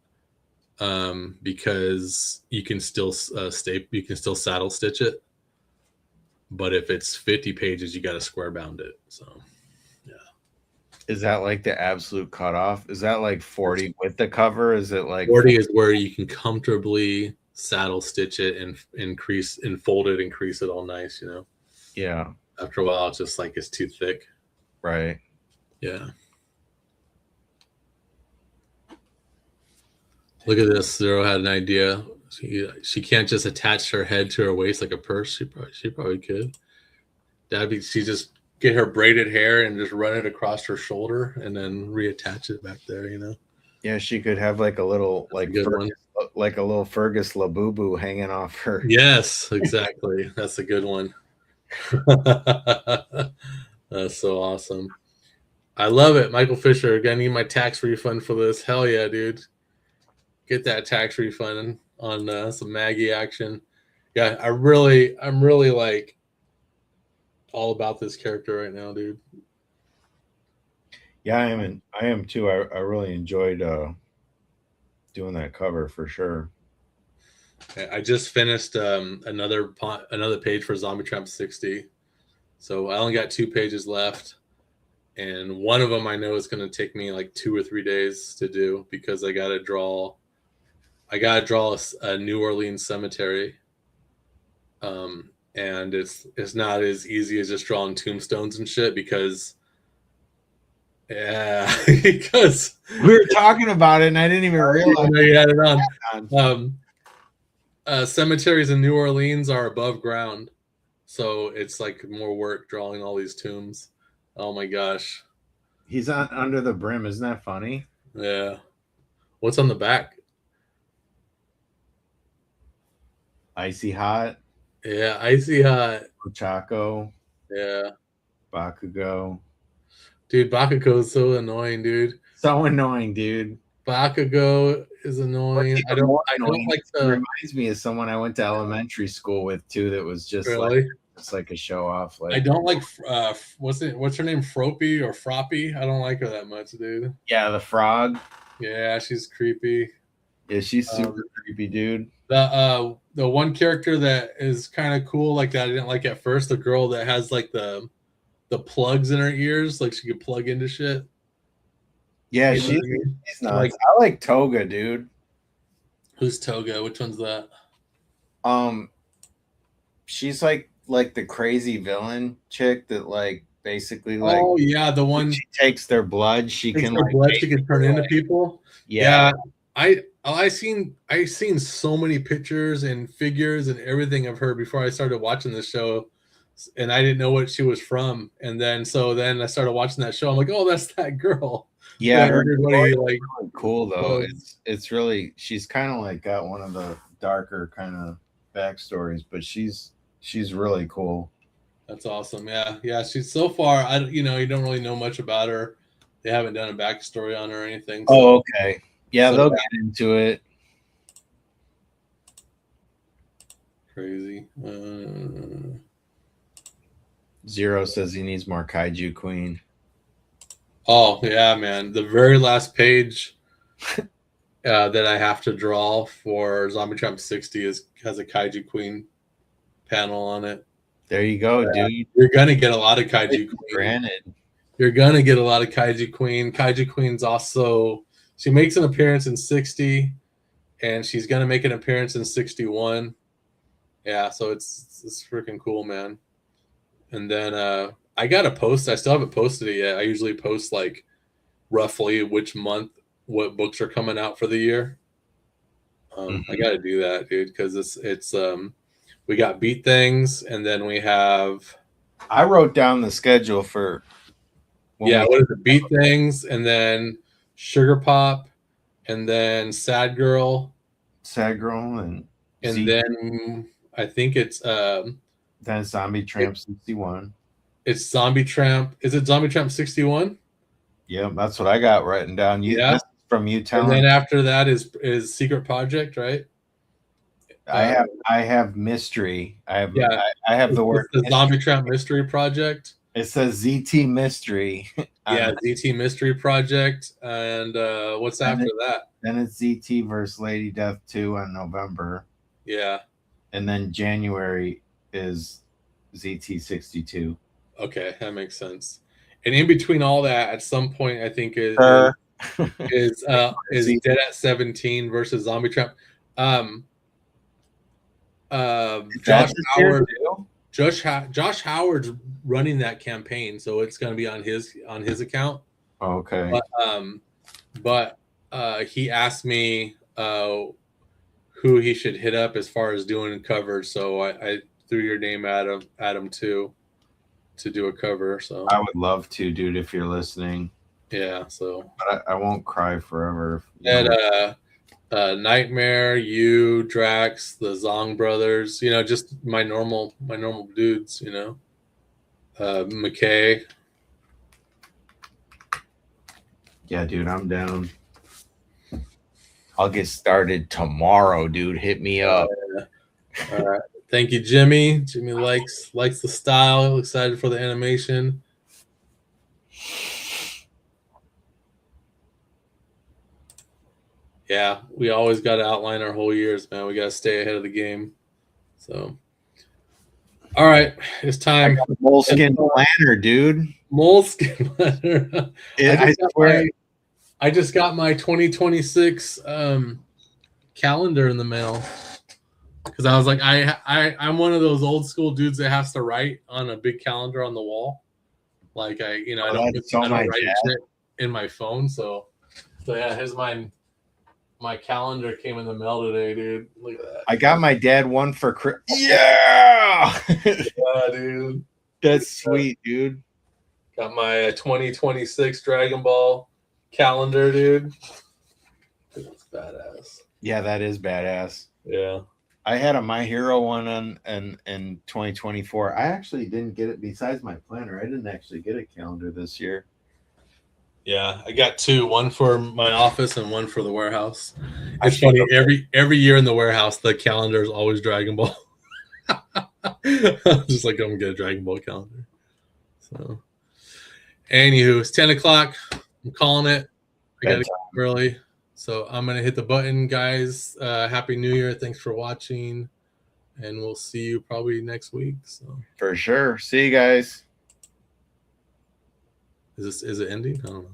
S1: because you can still saddle stitch it. But if it's 50 pages, you got to square bound it. So yeah.
S2: Is that like the absolute cutoff? Is that like 40 with the cover? Is it like
S1: 40 is where you can comfortably saddle stitch it and increase and fold it and crease it all nice,
S2: Yeah.
S1: After a while, it's just like it's too thick.
S2: Right.
S1: Yeah. Look at this. Zero had an idea. She can't just attach her head to her waist like a purse. She probably could. She just get her braided hair and just run it across her shoulder and then reattach it back there.
S2: Yeah, she could have like a little like a little Fergus Labubu hanging off her.
S1: Yes, exactly. That's a good one. That's so awesome. I love it. Michael Fisher, I need my tax refund for this. Hell yeah, dude. Get that tax refund on some Maggie action. Yeah, I'm really like all about this character right now, dude.
S2: Yeah, I am too. I really enjoyed doing that cover for sure.
S1: I just finished another page for Zombie Tramp 60. So I only got 2 pages left. And one of them I know is going to take me like 2 or 3 days to do, because I got to draw a New Orleans cemetery. And it's not as easy as just drawing tombstones and shit, because because
S2: we were talking about it and I didn't even realize
S1: you had it on. Cemeteries in New Orleans are above ground, so it's like more work drawing all these tombs. Oh my gosh.
S2: He's on under the brim. Isn't that funny?
S1: Yeah. What's on the back?
S2: Icy Hot.
S1: Yeah, Icy Hot.
S2: Chaco.
S1: Yeah.
S2: Bakugo. Dude,
S1: Bakugo is so annoying, dude.
S2: So annoying, dude.
S1: Bakugo is annoying. I don't like the.
S2: It reminds me of someone I went to elementary school with too. That was just
S1: really?
S2: like a show off. Like,
S1: I don't like what's her name? Froppy or Froppy? I don't like her that much, dude.
S2: Yeah, the frog.
S1: Yeah, she's creepy.
S2: Yeah, she's super creepy, dude.
S1: The one character that is kind of cool, like that I didn't like at first, the girl that has like the plugs in her ears, like she could plug into shit.
S2: Yeah, she's nuts. I like Toga, dude.
S1: Who's Toga? Which one's that?
S2: She's like the crazy villain chick that like basically like.
S1: Oh yeah, the one.
S2: She takes their blood. She can
S1: turn into people.
S2: Yeah.
S1: I seen so many pictures and figures and everything of her before I started watching this show, and I didn't know what she was from. And then I started watching that show. I'm like, oh, that's that girl.
S2: Yeah,
S1: everybody like
S2: really cool though. It's really, she's kind of like got one of the darker kind of backstories, but she's really cool.
S1: That's awesome. Yeah. She's so far. You don't really know much about her. They haven't done a backstory on her or anything. So.
S2: Oh, okay. Yeah, they'll get into it.
S1: Crazy.
S2: Zero says he needs more Kaiju Queen.
S1: Oh yeah, man! The very last page that I have to draw for Zombie Tramp 60 has a Kaiju Queen panel on it.
S2: There you go, dude.
S1: You're gonna get a lot of Kaiju Queen.
S2: Granted.
S1: You're gonna get a lot of Kaiju Queen. Kaiju Queen's also, she makes an appearance in 60, and she's gonna make an appearance in 61. Yeah, so it's freaking cool, man. And then I got to post. I still haven't posted it yet. I usually post like roughly which month what books are coming out for the year. I got to do that, dude, because it's we got Beat Things, and then we have.
S2: I wrote down the schedule for.
S1: What is it? Beat Things, and then Sugar Pop, and then Sad Girl,
S2: and
S1: then I think it's
S2: then Zombie Tramp 61.
S1: It's Zombie Tramp. Is it Zombie Tramp 61?
S2: Yeah, that's what I got written down. This is from you telling.
S1: And then after that is Secret Project, right?
S2: I have mystery. I have the word
S1: the Zombie Tramp Mystery Project.
S2: It says ZT Mystery.
S1: Yeah, ZT Mystery Project. And what's after that?
S2: Then it's ZT versus Lady Death 2 on November.
S1: Yeah.
S2: And then January is ZT 62.
S1: Okay, that makes sense. And in between all that, at some point, I think is Dead at 17 versus Zombie Tramp. Josh Howard's running that campaign, so it's going to be on his account.
S2: Okay.
S1: But he asked me who he should hit up as far as doing covers, so I threw your name at him too to do a cover. So
S2: I would love to, dude, if you're listening.
S1: Yeah, so
S2: but I won't cry forever.
S1: Nightmare, you, Drax, the Zong brothers, just my normal dudes, McKay.
S2: Yeah, dude, I'm down. I'll get started tomorrow, dude. Hit me up.
S1: All right. Thank you, Jimmy. Jimmy likes the style. Excited for the animation. Yeah, we always got to outline our whole years, man. We got to stay ahead of the game. So, all right, it's time.
S2: Moleskin planner, dude.
S1: Moleskin planner. I just got my 2026 calendar in the mail because I was like, I'm one of those old school dudes that has to write on a big calendar on the wall. Like I don't write shit in my phone. So yeah, here's my calendar came in the mail today, dude. Look at that.
S2: I got my dad one for Christmas. Yeah!
S1: Yeah, dude.
S2: That's sweet, dude.
S1: Got my 2026 Dragon Ball calendar, dude. That's badass.
S2: Yeah, that is badass.
S1: Yeah.
S2: I had a My Hero one in 2024. I actually didn't get it besides my planner. I didn't actually get a calendar this year.
S1: Yeah, I got two, one for my office and one for the warehouse. It's funny, every year in the warehouse, the calendar is always Dragon Ball. Just like, I'm gonna get a Dragon Ball calendar. So, anywho, it's 10 o'clock. I'm calling it. I gotta get up early. So I'm gonna hit the button, guys. Happy New Year. Thanks for watching. And we'll see you probably next week. So
S2: for sure. See you guys.
S1: Is it ending? I don't know.